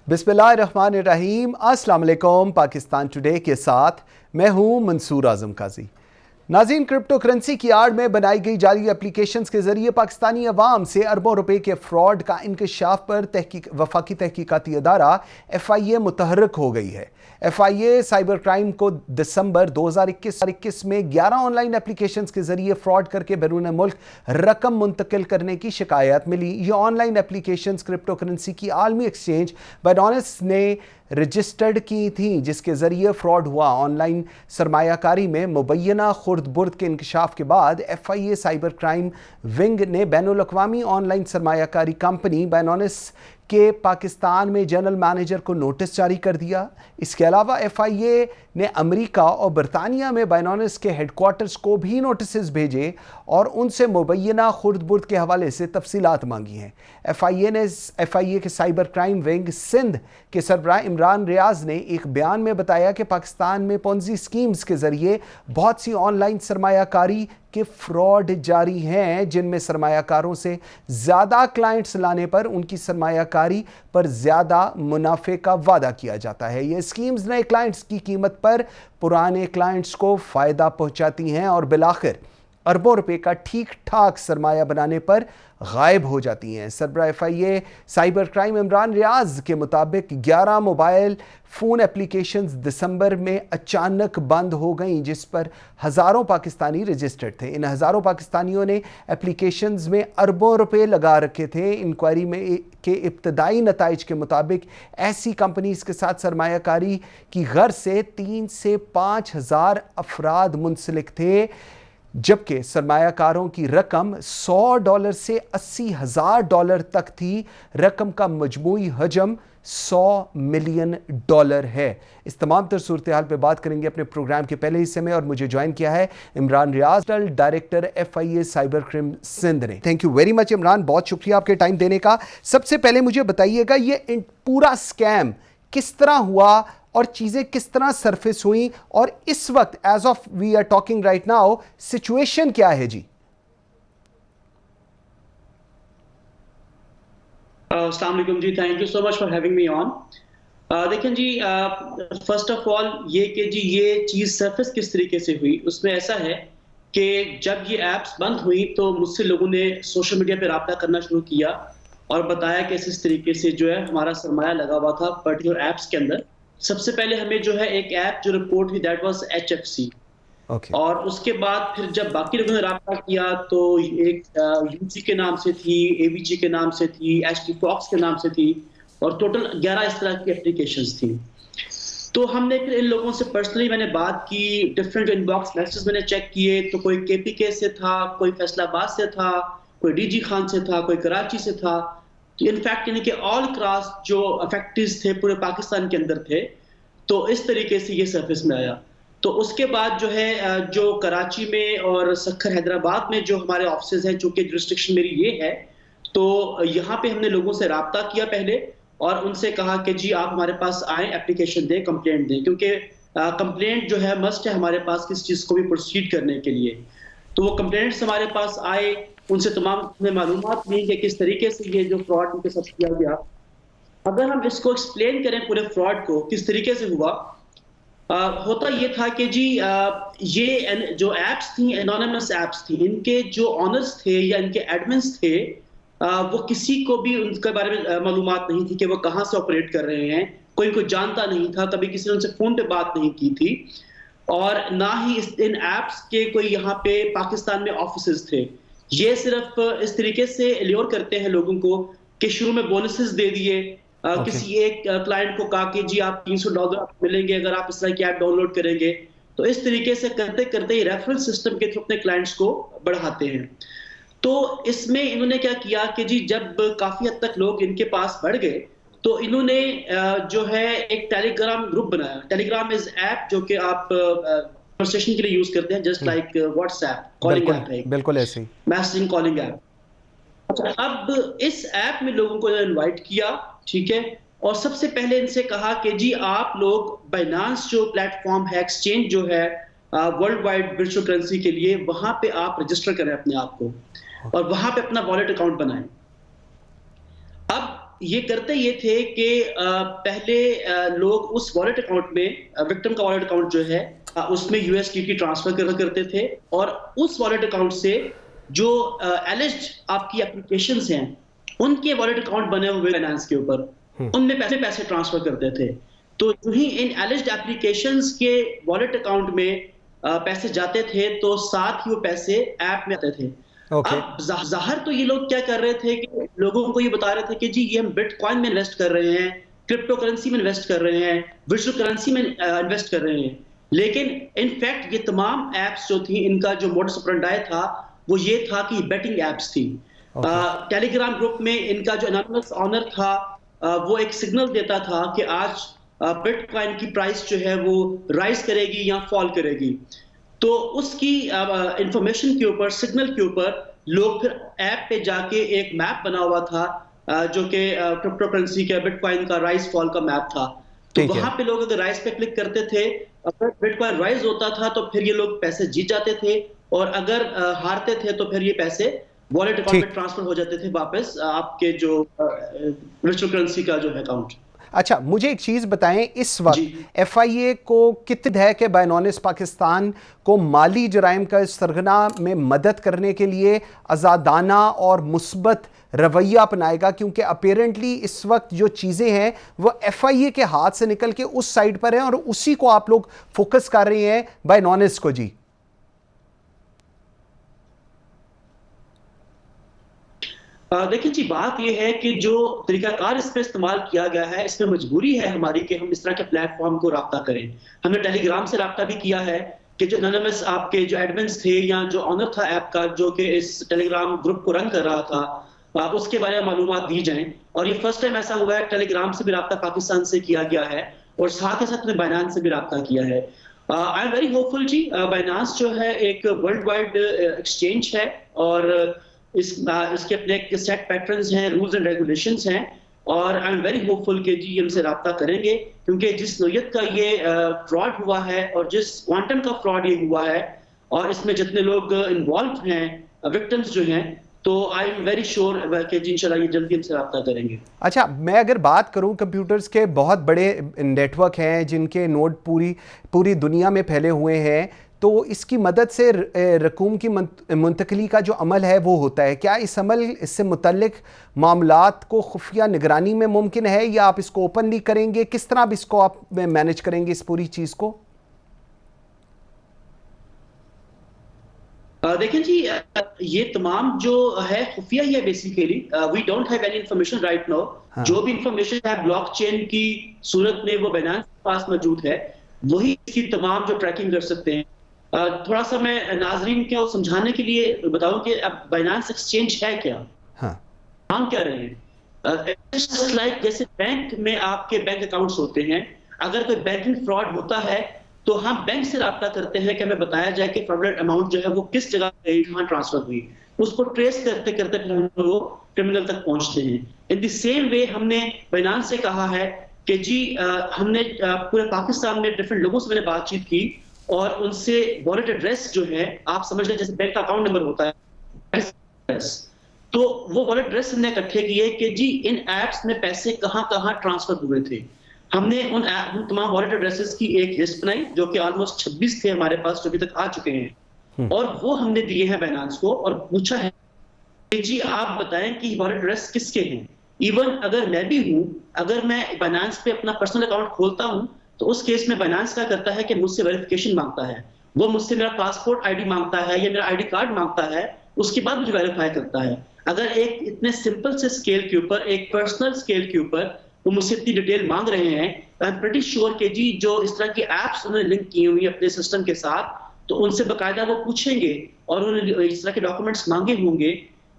बिस्मिल्लाहिर्रहमानिर्रहीम। अस्सलाम वालेकुम। पाकिस्तान टुडे के साथ मैं हूं मंसूर आजम काजी। नाज़रीन, क्रिप्टो करेंसी की आड़ में बनाई गई जाली एप्लीकेशंस के जरिए पाकिस्तानी अवाम से अरबों रुपए के फ्रॉड का इंकशाफ पर वफाकी तहकीकाती अदारा FIA मुतहर्रिक हो गई है। FIA साइबर क्राइम को दिसंबर 2021 में 11 ऑनलाइन एप्लीकेशंस के जरिए फ्रॉड करके बैरून मुल्क रकम मुंतकिल करने की शिकायत मिली। ये ऑनलाइन एप्लीकेशंस क्रिप्टो करेंसी की आलमी एक्सचेंज बाइनॉन्स ने रजिस्टर्ड की थी, जिसके जरिए फ्रॉड हुआ। ऑनलाइन सरमायाकारी में मुबैना खुर्द बुर्द के इंकशाफ के बाद FIA साइबर क्राइम विंग ने बैनुल अक़वामी ऑनलाइन सरमायाकारी कंपनी बाइनॉन्स के पाकिस्तान में जनरल मैनेजर को नोटिस जारी कर दिया। इसके अलावा FIA ने अमेरिका और बरतानिया में बाइनॉन्स के हेडक्वार्टर्स को भी नोटिस भेजे और उनसे मुबैना खुर्द बुर्द के हवाले से तफसीलात मांगी हैं। FIA के साइबर क्राइम विंग सिंध के सरबराह इमरान रियाज ने एक बयान में बताया कि पाकिस्तान में पोंजी स्कीम्स के जरिए बहुत सी ऑनलाइन सरमायाकारी के फ्रॉड जारी हैं, जिनमें सरमायाकारों से ज़्यादा क्लाइंट्स लाने पर उनकी सरमायाकारी पर ज़्यादा मुनाफे का वादा किया जाता है। ये स्कीम्स नए क्लाइंट्स की कीमत पर पुराने क्लाइंट्स को फ़ायदा पहुंचाती हैं और बिलाखिर अरबों रुपए का ठीक ठाक सरमाया बनाने पर गायब हो जाती हैं। सरबराह FIA cyber crime Imran Riaz के मुताबिक 11 मोबाइल फ़ोन एप्लीकेशंस दिसंबर में अचानक बंद हो गईं, जिस पर हज़ारों पाकिस्तानी रजिस्टर्ड थे। इन हज़ारों पाकिस्तानियों ने एप्लीकेशंस में अरबों रुपए लगा रखे थे। इंक्वायरी में के इब्तदाई नताइज के मुताबिक ऐसी कंपनीज के साथ सरमायाकारी की गर्ज से 3 से 5 हज़ार अफराद मुंसलिक थे, जबकि सरमायाकारों की रकम $100 से $80,000 तक थी। रकम का मजमूई हजम $100 मिलियन है। इस तमाम तर सूरत हाल पर बात करेंगे अपने प्रोग्राम के पहले हिस्से में, और मुझे ज्वाइन किया है Imran Riaz, director FIA cyber crime Sindh ने। Thank you very much Imran, बहुत शुक्रिया आपके टाइम देने का। सबसे पहले मुझे बताइएगा, ये पूरा स्कैम किस तरह हुआ और चीजें किस तरह सरफेस हुई, और इस वक्त as of we are talking right now situation क्या है जी? अस्सलाम वालेकुम जी, thank you so much for having me on. देखें जी, फर्स्ट ऑफ ऑल ये कि जी ये चीज सरफेस किस तरीके से हुई, उसमें ऐसा है कि जब ये ऐप्स बंद हुई तो मुझसे लोगों ने सोशल मीडिया पे राब्ता करना शुरू किया और बताया कि इस तरीके से जो है हमारा सरमाया लगा हुआ था पर्टिकुलर ऐप्स के अंदर। सबसे पहले हमें जो है एक ऐप जो रिपोर्ट हुई, दैट वाज HFC। और उसके बाद फिर जब बाकी लोगों ने राब्ता किया तो एक UC के नाम से थी, AVG के नाम से थी, HT Fox के नाम से थी, और टोटल 11 इस तरह की एप्लीकेशंस थी। तो हमने फिर इन लोगों से पर्सनली मैंने बात की, डिफरेंट इनबॉक्स मैसेज मैंने चेक किए, तो कोई KPK से था, कोई फैसलाबाद से था, कोई DG खान से था, कोई कराची से था। तो इनफैक्ट यानी कि ऑल क्रॉस जो अफेक्टिव्स थे पूरे पाकिस्तान के अंदर थे। तो इस तरीके से ये सरफेस में आया। तो उसके बाद जो है जो कराची में और सक्खर हैदराबाद में जो हमारे ऑफिसेज हैं, चूंकि जुरिस्डिक्शन मेरी ये है, तो यहाँ पे हमने लोगों से राब्ता किया पहले और उनसे कहा कि जी आप हमारे पास आए, एप्लीकेशन दें, कंप्लेंट दें, क्योंकि कंप्लेंट जो है मस्ट है हमारे पास किस चीज़ को भी प्रोसीड करने के लिए। तो वो कंप्लेंट्स हमारे पास आए, उनसे तमाम मालूमात ली कि किस तरीके से ये जो फ्रॉड उनके साथ किया गया। अगर हम इसको एक्सप्लेन करें पूरे फ्रॉड को किस तरीके से हुआ, होता ये था कि जी ये जो एप्स थी, एनोनिमस एप्स थी, इनके जो ऑनर्स थे या इनके एडमिन्स थे, वो किसी को भी उनके बारे में मालूमात नहीं थी कि वो कहाँ से ऑपरेट कर रहे हैं। कोई जानता नहीं था, कभी किसी ने उनसे फोन पे बात नहीं की थी, और ना ही इन एप्स के कोई यहाँ पे पाकिस्तान में ऑफिसेज थे। ये सिर्फ इस तरीके से एल्योर करते हैं लोगों को कि शुरू में बोनसेस दे दिए, किसी एक क्लाइंट को कहा कि जी आप $300 मिलेंगे अगर आप इस तरह की ऐप डाउनलोड करेंगे। तो इस तरीके से करते करते ही रेफरल सिस्टम के थ्रू अपने क्लाइंट्स को बढ़ाते हैं। तो इसमें इन्होंने क्या किया कि जी जब काफी हद तक लोग इनके पास बढ़ गए तो इन्होंने जो है एक टेलीग्राम ग्रुप बनाया। टेलीग्राम इज ऐप जो कि आप कन्वर्सेशन के लिए यूज करते हैं, just like WhatsApp, calling app है, बिल्कुल ऐसे ही मैसेजिंग कॉलिंग ऐप। अच्छा, अब इस ऐप में लोगों को इनवाइट किया, ठीक है, और सबसे पहले इनसे कहा कि जी आप लोग बाइनांस जो प्लेटफॉर्म है, एक्सचेंज जो है वर्ल्ड वाइड वर्चुअल करेंसी के लिए, वहां पे आप रजिस्टर करें अपने आप को और वहां पे अपना वॉलेट अकाउंट बनाएं। अब ये करते ये थे कि पहले लोग उस वॉलेट अकाउंट में, विक्टिम का वॉलेट अकाउंट जो है, उसमें यूएसडीटी ट्रांसफर करते थे, और उस वॉलेट अकाउंट से जो एलिज्ड आपकी एप्लीकेशंस हैं उनके वॉलेट अकाउंट बने हुए फाइनेंस के ऊपर, उनमें पैसे ट्रांसफर करते थे। तो जो ही इन एलिज्ड एप्लीकेशंस के वॉलेट अकाउंट में पैसे जाते थे तो साथ ही वो पैसे ऐप में आते थे। अब जाहिर तो ये लोग क्या कर रहे थे कि लोगों को ये बता रहे थे कि जी ये हम बिटकॉइन में इन्वेस्ट कर रहे हैं, क्रिप्टो करेंसी में इन्वेस्ट कर रहे हैं, वर्चुअल करेंसी में इन्वेस्ट कर रहे हैं। लेकिन इनफैक्ट ये तमाम एप्स जो थी, इनका जो मोडस ऑपरेंडी था वो ये था कि बेटिंग एप्स थी। टेलीग्राम ग्रुप में इनका जो एनोनिमस ऑनर था वो एक सिग्नल देता था कि आज बिटकॉइन की प्राइस जो है वो राइज करेगी या फॉल करेगी। तो उसकी इंफॉर्मेशन के ऊपर, सिग्नल के ऊपर लोग फिर ऐप पे जाके एक मैप बना हुआ था जो कि क्रिप्टो करेंसी का, बिटकॉइन का राइज फॉल का मैप था। तो वहां पे लोग अगर राइज पे क्लिक करते थे, अगर बिटकॉइन राइज होता था तो फिर ये लोग पैसे जीत जाते थे, और अगर हारते थे तो फिर ये पैसे वॉलेट अकाउंट में ट्रांसफर हो जाते थे वापस आपके जो वर्चुअल करेंसी का जो है अकाउंट। अच्छा, मुझे एक चीज़ बताएं, इस वक्त FIA को कितनी है कि बायनॉनिस पाकिस्तान को माली जराइम का सरगना में मदद करने के लिए आज़ादाना और मुस्बत रवैया अपनाएगा, क्योंकि अपेरेंटली इस वक्त जो चीज़ें हैं वो FIA के हाथ से निकल के उस साइड पर हैं और उसी को आप लोग फोकस कर रहे हैं बायनॉनिस को। जी देखिए जी, बात यह है कि जो तरीकाकार इसमें इस्तेमाल किया गया है, इसमें मजबूरी है हमारी कि हम इस तरह के प्लेटफॉर्म को राब्ता करें। हमने टेलीग्राम से राब्ता भी किया है कि जो एनोनिमस आपके जो एडमिन्स थे या जो ऑनर था ऐप का, जो कि इस टेलीग्राम ग्रुप को रन कर रहा था, उसके बारे में मालूमात दी जाएं। और ये फर्स्ट टाइम ऐसा हुआ है, टेलीग्राम से भी राब्ता पाकिस्तान से किया गया है और साथ ही साथ में बाइनांस से भी राब्ता किया है। आई एम वेरी होपफुल जी। बाइनांस जो है एक वर्ल्ड वाइड एक्सचेंज है और इसके अपने एक सेट पैटर्न्स हैं, रूल्स एंड रेगुलेशंस हैं, और आई एम वेरी होपफुल कि जी हमसे राब्ता करेंगे, क्योंकि जिस नौयत का ये फ्रॉड हुआ है और जिस क्वांटम का फ्रॉड ये हुआ है और इसमें जितने लोग इन्वॉल्व हैं, विक्टिम्स जो हैं, तो आई एम वेरी श्योर कि जी इंशाल्लाह ये जल्दी हमसे राब्ता करेंगे। अच्छा, मैं अगर बात करूं, कंप्यूटर्स के बहुत बड़े नेटवर्क हैं जिनके नोड पूरी दुनिया में फैले हुए हैं, तो इसकी मदद से रकूम की मुंतकली का जो अमल है वो होता है। क्या इस अमल इससे मुतल्लिक मामलात को खुफिया निगरानी में मुमकिन है, या आप इसको ओपनली करेंगे? किस तरह आप इसको आप मैनेज करेंगे इस पूरी चीज़ को? देखें जी, ये तमाम जो है खुफिया ही है basically. We don't have any information right now. जो भी इंफॉर्मेशन है ब्लॉकचेन की सूरत में वो बाइनांस के पास मौजूद है, वही इसकी तमाम जो ट्रैकिंग कर सकते हैं। थोड़ा सा मैं नाजरीन को समझाने के लिए बताऊं कि अब बाइनांस एक्सचेंज है क्या, हम क्या रहे हैं। लाइक जैसे बैंक में आपके बैंक अकाउंट्स होते हैं, अगर कोई बैंकिंग फ्रॉड होता है तो हम बैंक से राब्ता करते हैं कि हमें बताया जाए कि फ्रॉडेड अमाउंट जो है वो किस जगह कहाँ ट्रांसफर हुई। उसको ट्रेस करते करते फिर हम वो क्रिमिनल तक पहुंचते हैं। इन द सेम वे हमने बाइनांस से कहा है कि जी हमने पूरे पाकिस्तान में डिफरेंट लोगों से मैंने बातचीत की और उनसे वॉलेट एड्रेस जो है, आप समझ लें जैसे बैंक का अकाउंट नंबर होता है, तो वो वॉलेट एड्रेस हमने इकट्ठे किए कि जी इन एप्स में पैसे कहाँ कहाँ ट्रांसफर हुए थे। हमने उन तमाम वॉलेट एड्रेसेस की एक लिस्ट बनाई जो कि ऑलमोस्ट 26 थे हमारे पास, जो अभी तक आ चुके हैं, और वो हमने दिए हैं बाइनांस को और पूछा है कि जी आप बताएं कि वॉलेट एड्रेस किसके हैं। इवन अगर मैं भी हूं, अगर मैं बाइनांस पे अपना पर्सनल अकाउंट खोलता हूं तो उस केस में बाइनांस क्या करता है कि मुझसे वेरिफिकेशन मांगता है। वो मुझसे मेरा पासपोर्ट आईडी मांगता है या मेरा आईडी कार्ड मांगता है, उसके बाद मुझे वेरीफाई करता है। अगर एक इतने सिंपल से स्केल के ऊपर, एक पर्सनल स्केल के ऊपर वो मुझसे इतनी डिटेल मांग रहे हैं, आई एम प्रीटी श्योर कि जी जो इस तरह की एप्स उन्होंने लिंक की हुई अपने सिस्टम के साथ, तो उनसे बाकायदा वो पूछेंगे और उन्होंने इस तरह के डॉक्यूमेंट्स मांगे होंगे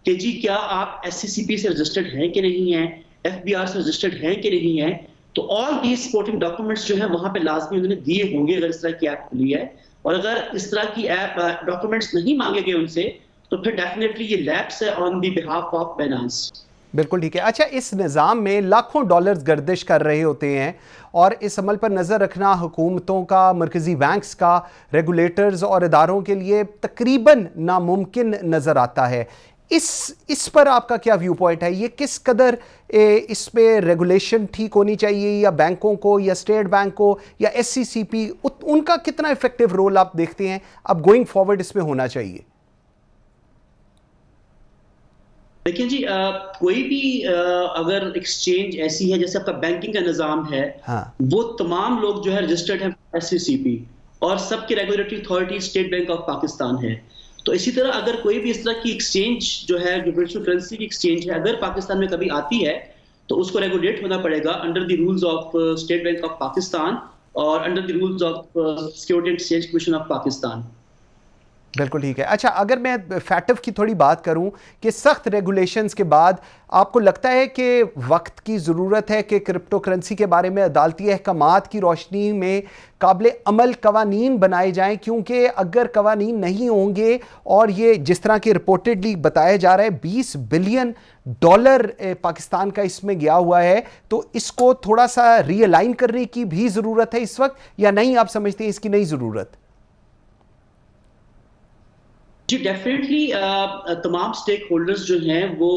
कि जी क्या आप SCCP से रजिस्टर्ड हैं कि नहीं है, FBR से रजिस्टर्ड हैं कि नहीं है। तो ऑल दी सपोर्टिंग डॉक्यूमेंट्स जो है वहां पे लाजमी उन्होंने दिए होंगे अगर इस तरह की ऐप खुली है। और अगर इस तरह की ऐप डॉक्यूमेंट्स नहीं मांगे गए उनसे, तो फिर डेफिनेटली ये लैप्स है on the behalf of Binance. बिल्कुल ठीक है। अच्छा, इस निज़ाम में लाखों डॉलर्स गर्दिश कर रहे होते हैं और इस अमल पर नज़र रखना हुकूमतों का, मरकज़ी बैंक्स का, रेगुलेटर्स और इदारों के लिए तकरीबन नामुमकिन नज़र आता है। इस पर आपका क्या व्यू पॉइंट है? ये किस कदर इस पे रेगुलेशन ठीक होनी चाहिए, या बैंकों को, या स्टेट बैंक को, या एससीसीपी, उनका कितना इफेक्टिव रोल आप देखते हैं अब गोइंग फॉरवर्ड इसमें होना चाहिए? देखिए जी, कोई भी अगर एक्सचेंज ऐसी है जैसे आपका बैंकिंग का निजाम है, हाँ। वो तमाम लोग जो है रजिस्टर्ड है एससीसीपी, और सबकी regulatory authority state bank of Pakistan है। तो इसी तरह अगर कोई भी इस तरह की एक्सचेंज जो है, जो वर्चुअल करेंसी की एक्सचेंज है, अगर पाकिस्तान में कभी आती है तो उसको रेगुलेट होना पड़ेगा under the rules of state bank of Pakistan और under the rules of security and exchange commission of Pakistan. बिल्कुल ठीक है। अच्छा, अगर मैं फैटिव की थोड़ी बात करूं कि सख्त रेगुलेशंस के बाद आपको लगता है कि वक्त की ज़रूरत है कि क्रिप्टो करेंसी के बारे में अदालती अहकामात की रोशनी में काबिल अमल कवानीन बनाए जाएं? क्योंकि अगर कवानीन नहीं होंगे, और ये जिस तरह के रिपोर्टेडली बताया जा रहा है $20 बिलियन पाकिस्तान का इसमें गया हुआ है, तो इसको थोड़ा सा रीअलाइन करने की भी ज़रूरत है इस वक्त, या नहीं आप समझते हैं इसकी नहीं ज़रूरत? जी डेफिनेटली, तमाम स्टेक होल्डर्स जो हैं वो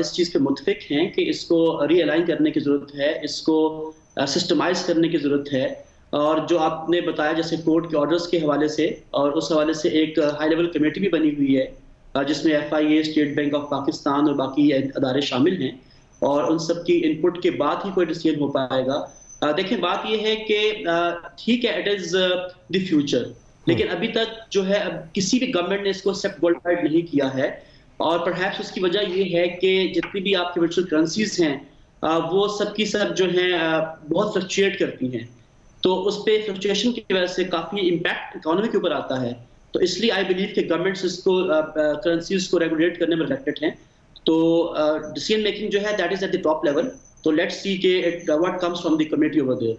इस चीज़ पे मुत्फिक हैं कि इसको रीअलाइन करने की ज़रूरत है, इसको सिस्टमाइज करने की ज़रूरत है। और जो आपने बताया जैसे कोर्ट के ऑर्डर्स के हवाले से, और उस हवाले से एक हाई लेवल कमेटी भी बनी हुई है जिसमें FIA, state bank of Pakistan और बाकी अदारे शामिल हैं, और उन सब की इनपुट के बाद ही कोई डिसीजन हो पाएगा। देखिए, बात यह है कि ठीक है, इट इज़ द फ्यूचर, लेकिन अभी तक जो है अब किसी भी गवर्नमेंट ने इसको एक्सेप्ट क्वालिफाइड नहीं किया है, और परहैप्स उसकी वजह ये है कि जितनी भी आपकी वर्चुअल करेंसीज हैं वो सब की सब जो हैं बहुत फ्लक्चुएट करती हैं, तो उस पे फ्लक्चुएशन की वजह से काफ़ी इम्पैक्ट इकोनॉमी के ऊपर आता है। तो इसलिए आई बिलीव कि गवर्नमेंट्स इसको करेंसीज को रेगुलेट करने में रिलेक्टेड हैं। तो डिसीजन मेकिंग जो है that is at the top level. तो लेट्स सी के what comes from the committee over there.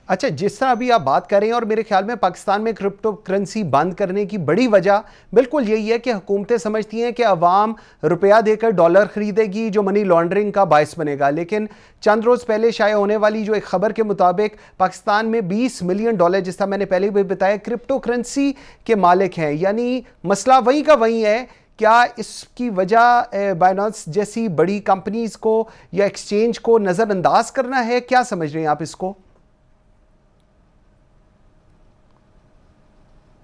अच्छा, जिस तरह अभी आप बात कर रहे हैं, और मेरे ख्याल में पाकिस्तान में क्रिप्टो करेंसी बंद करने की बड़ी वजह बिल्कुल यही है कि हुकूमतें समझती हैं कि अवाम रुपया देकर डॉलर खरीदेगी, जो मनी लॉन्ड्रिंग का बायस बनेगा। लेकिन चंद रोज़ पहले शाये होने वाली जो एक खबर के मुताबिक पाकिस्तान में $20 मिलियन, जिस तरह मैंने पहले भी बताया, क्रिप्टो करेंसी के मालिक हैं। यानी मसला वहीं का वहीं है। क्या इसकी वजह बाइनेंस जैसी बड़ी कंपनीज को या एक्सचेंज को नज़रअंदाज करना है? क्या समझ रहे हैं आप इसको?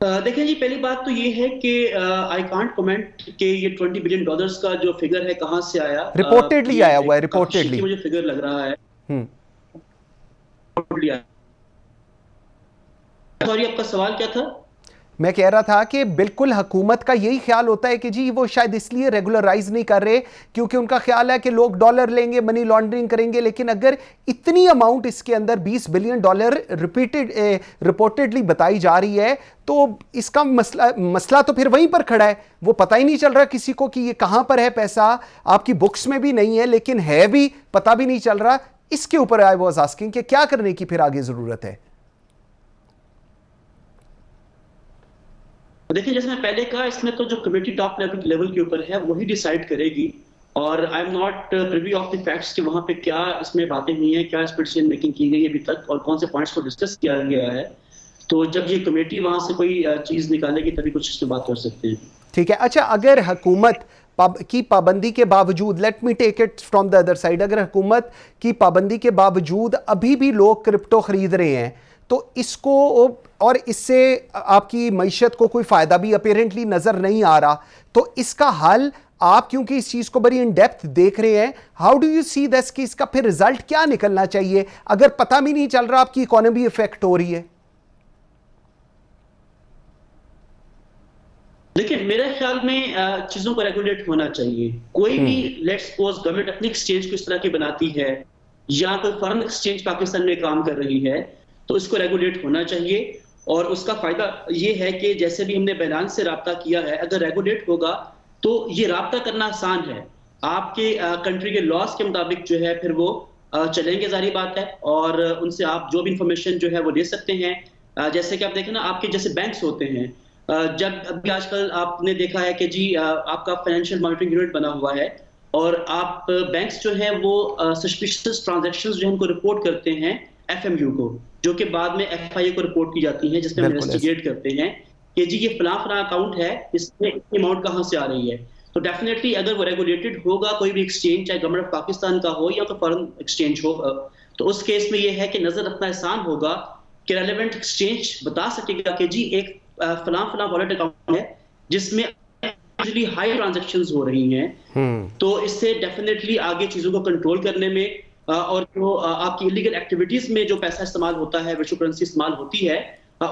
देखिए जी, पहली बात तो ये है कि आई कांट कमेंट कि ये $20 बिलियन का जो फिगर है कहां से आया। रिपोर्टेडली आया हुआ है, रिपोर्टेडली मुझे फिगर लग रहा है। सॉरी, आपका सवाल क्या था? मैं कह रहा था कि बिल्कुल हुकूमत का यही ख्याल होता है कि जी वो शायद इसलिए रेगुलराइज नहीं कर रहे क्योंकि उनका ख्याल है कि लोग डॉलर लेंगे, मनी लॉन्ड्रिंग करेंगे। लेकिन अगर इतनी अमाउंट इसके अंदर $20 बिलियन रिपोर्टेडली बताई जा रही है, तो इसका मसला तो फिर वहीं पर खड़ा है। वो पता ही नहीं चल रहा किसी को कि ये कहां पर है पैसा, आपकी बुक्स में भी नहीं है, लेकिन है भी, पता भी नहीं चल रहा। इसके ऊपर आई वाज आस्किंग कि क्या करने की फिर आगे जरूरत है? देखिए, जैसे मैं पहले कहा, इसमें तो जो कमेटी टॉप लेवल के ऊपर है वही डिसाइड करेगी, और I am not privy of the facts कि वहां पे क्या इसमें बातें हुई हैं, क्या इस पर डिसीजन मेकिंग की गई अभी तक, और कौन से पॉइंट्स को डिस्कस किया गया है। तो जब ये कमेटी वहां से कोई चीज निकालेगी तभी कुछ इस पर बात कर सकते हैं। ठीक है। अच्छा, अगर हुकूमत की पाबंदी के बावजूद, let me take it from the other side, अगर हुकूमत की पाबंदी के बावजूद अभी भी लोग क्रिप्टो खरीद रहे हैं, तो इसको, और इससे आपकी मईशत को कोई फ़ायदा भी अपेरेंटली नज़र नहीं आ रहा, तो इसका हल आप, क्योंकि इस चीज़ को बड़ी इन डेप्थ देख रहे हैं, how do you see this कि इसका फिर रिजल्ट क्या निकलना चाहिए अगर पता भी नहीं चल रहा आपकी इकोनॉमी इफेक्ट हो रही है? देखिए, मेरे ख्याल में चीजों को रेगुलेट होना चाहिए। कोई भी, लेट्स सपोज गवर्नमेंट अपनी एक्सचेंज को इस तरह की बनाती है, या कोई फॉरेन एक्सचेंज पाकिस्तान में काम कर रही है, तो इसको रेगुलेट होना चाहिए। और उसका फायदा ये है कि जैसे भी हमने बाइनेंस से राब्ता किया है, अगर रेगुलेट होगा तो ये राब्ता करना आसान है। आपके कंट्री के लॉज के मुताबिक जो है फिर वो चलेंगे, जारी बात है, और उनसे आप जो भी इंफॉर्मेशन जो है वो ले सकते हैं। जैसे कि आप देखें ना, आपके जैसे बैंक्स होते हैं, जब अभी आजकल आपने देखा है कि जी आपका फाइनेंशियल मॉनिटरिंग यूनिट बना हुआ है, और आप बैंक्स जो है वो सस्पिशियस ट्रांजैक्शंस जो उनको रिपोर्ट करते हैं FMU को, जो कि बाद में FIA को रिपोर्ट की जाती है, जिसमें इन्वेस्टिगेट करते हैं कि जी ये फलां अकाउंट है, इसमें इतनी अमाउंट कहां से आ रही है। तो डेफिनेटली अगर वो रेगुलेटेड होगा कोई भी एक्सचेंज, चाहे गवर्नमेंट ऑफ पाकिस्तान का हो या तो फॉरेन एक्सचेंज हो, तो उस केस में ये है कि नजर रखना आसान होगा कि रेलेवेंट एक्सचेंज बता सकेगा कि जी एक फलां फलां वॉलेट अकाउंट है जिसमें हाई ट्रांजैक्शंस हो रही हैं, तो इससे डेफिनेटली आगे चीजों को कंट्रोल करने में और जो आपकी इलीगल एक्टिविटीज में जो पैसा इस्तेमाल होता है, वर्चुअल करेंसी इस्तेमाल होती है,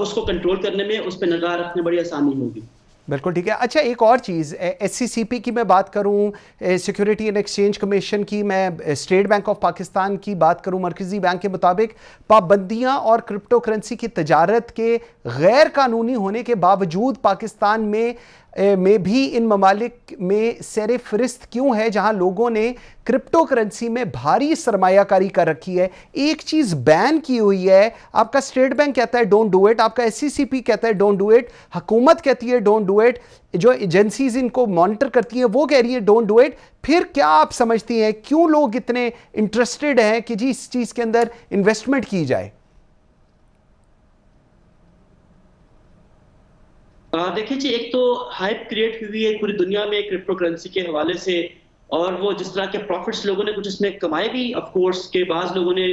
उसको कंट्रोल करने में, उस पर निगाह रखने में बड़ी आसानी होगी। बिल्कुल ठीक है। अच्छा, एक और चीज़, SCCP की मैं बात करूं, सिक्योरिटी एंड एक्सचेंज कमीशन की, मैं स्टेट बैंक ऑफ पाकिस्तान की बात करूं, मरकज़ी बैंक के मुताबिक पाबंदियां और क्रिप्टो करेंसी की तजारत के गैर कानूनी होने के बावजूद पाकिस्तान में भी इन ममालिक में सर फहरिस्त क्यों है जहां लोगों ने क्रिप्टो करेंसी में भारी सरमायाकारी कर रखी है? एक चीज़ बैन की हुई है, आपका स्टेट बैंक कहता है डोंट डू इट, आपका SCCP कहता है डोंट डू इट, हुकूमत कहती है डोंट डू इट, जो एजेंसीज इनको मॉनिटर करती हैं वो कह रही है डोंट डू इट। फिर क्या आप समझती हैं क्यों लोग इतने इंटरेस्टेड हैं कि जी इस चीज़ के अंदर इन्वेस्टमेंट की जाए? देखिए जी, एक तो हाइप क्रिएट हुई है पूरी दुनिया में क्रिप्टो करेंसी के हवाले से, और वो जिस तरह के प्रॉफिट्स लोगों ने कुछ इसमें कमाए भी, ऑफ कोर्स, के बाद लोगों ने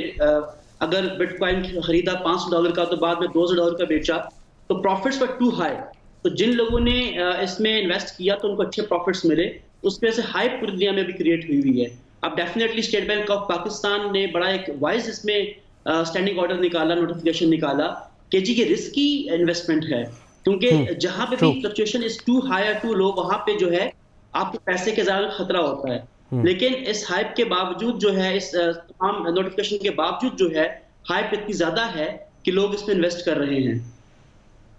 अगर बिटकॉइन खरीदा $500 का तो बाद में $2,000 का बेचा, तो प्रॉफिट्स वर टू हाई। तो जिन लोगों ने इसमें इन्वेस्ट किया तो उनको अच्छे प्रॉफिट्स मिले, उस वजह से हाइप पूरी दुनिया में भी क्रिएट हुई है। अब definitely state bank of Pakistan ने बड़ा एक वाइज इसमें स्टैंडिंग ऑर्डर निकाला, नोटिफिकेशन निकाला कि जी ये रिस्की इन्वेस्टमेंट है, क्योंकि जहां पे भी फ्लक्चुएशन इज टू हाई या टू लो, वहां पे जो है आपके पैसे के ज्यादा खतरा होता है। लेकिन इस हाइप के बावजूद जो है, इस तमाम नोटिफिकेशन के बावजूद जो है, हाइप इतनी ज्यादा है कि लोग इसमें इन्वेस्ट कर रहे हैं।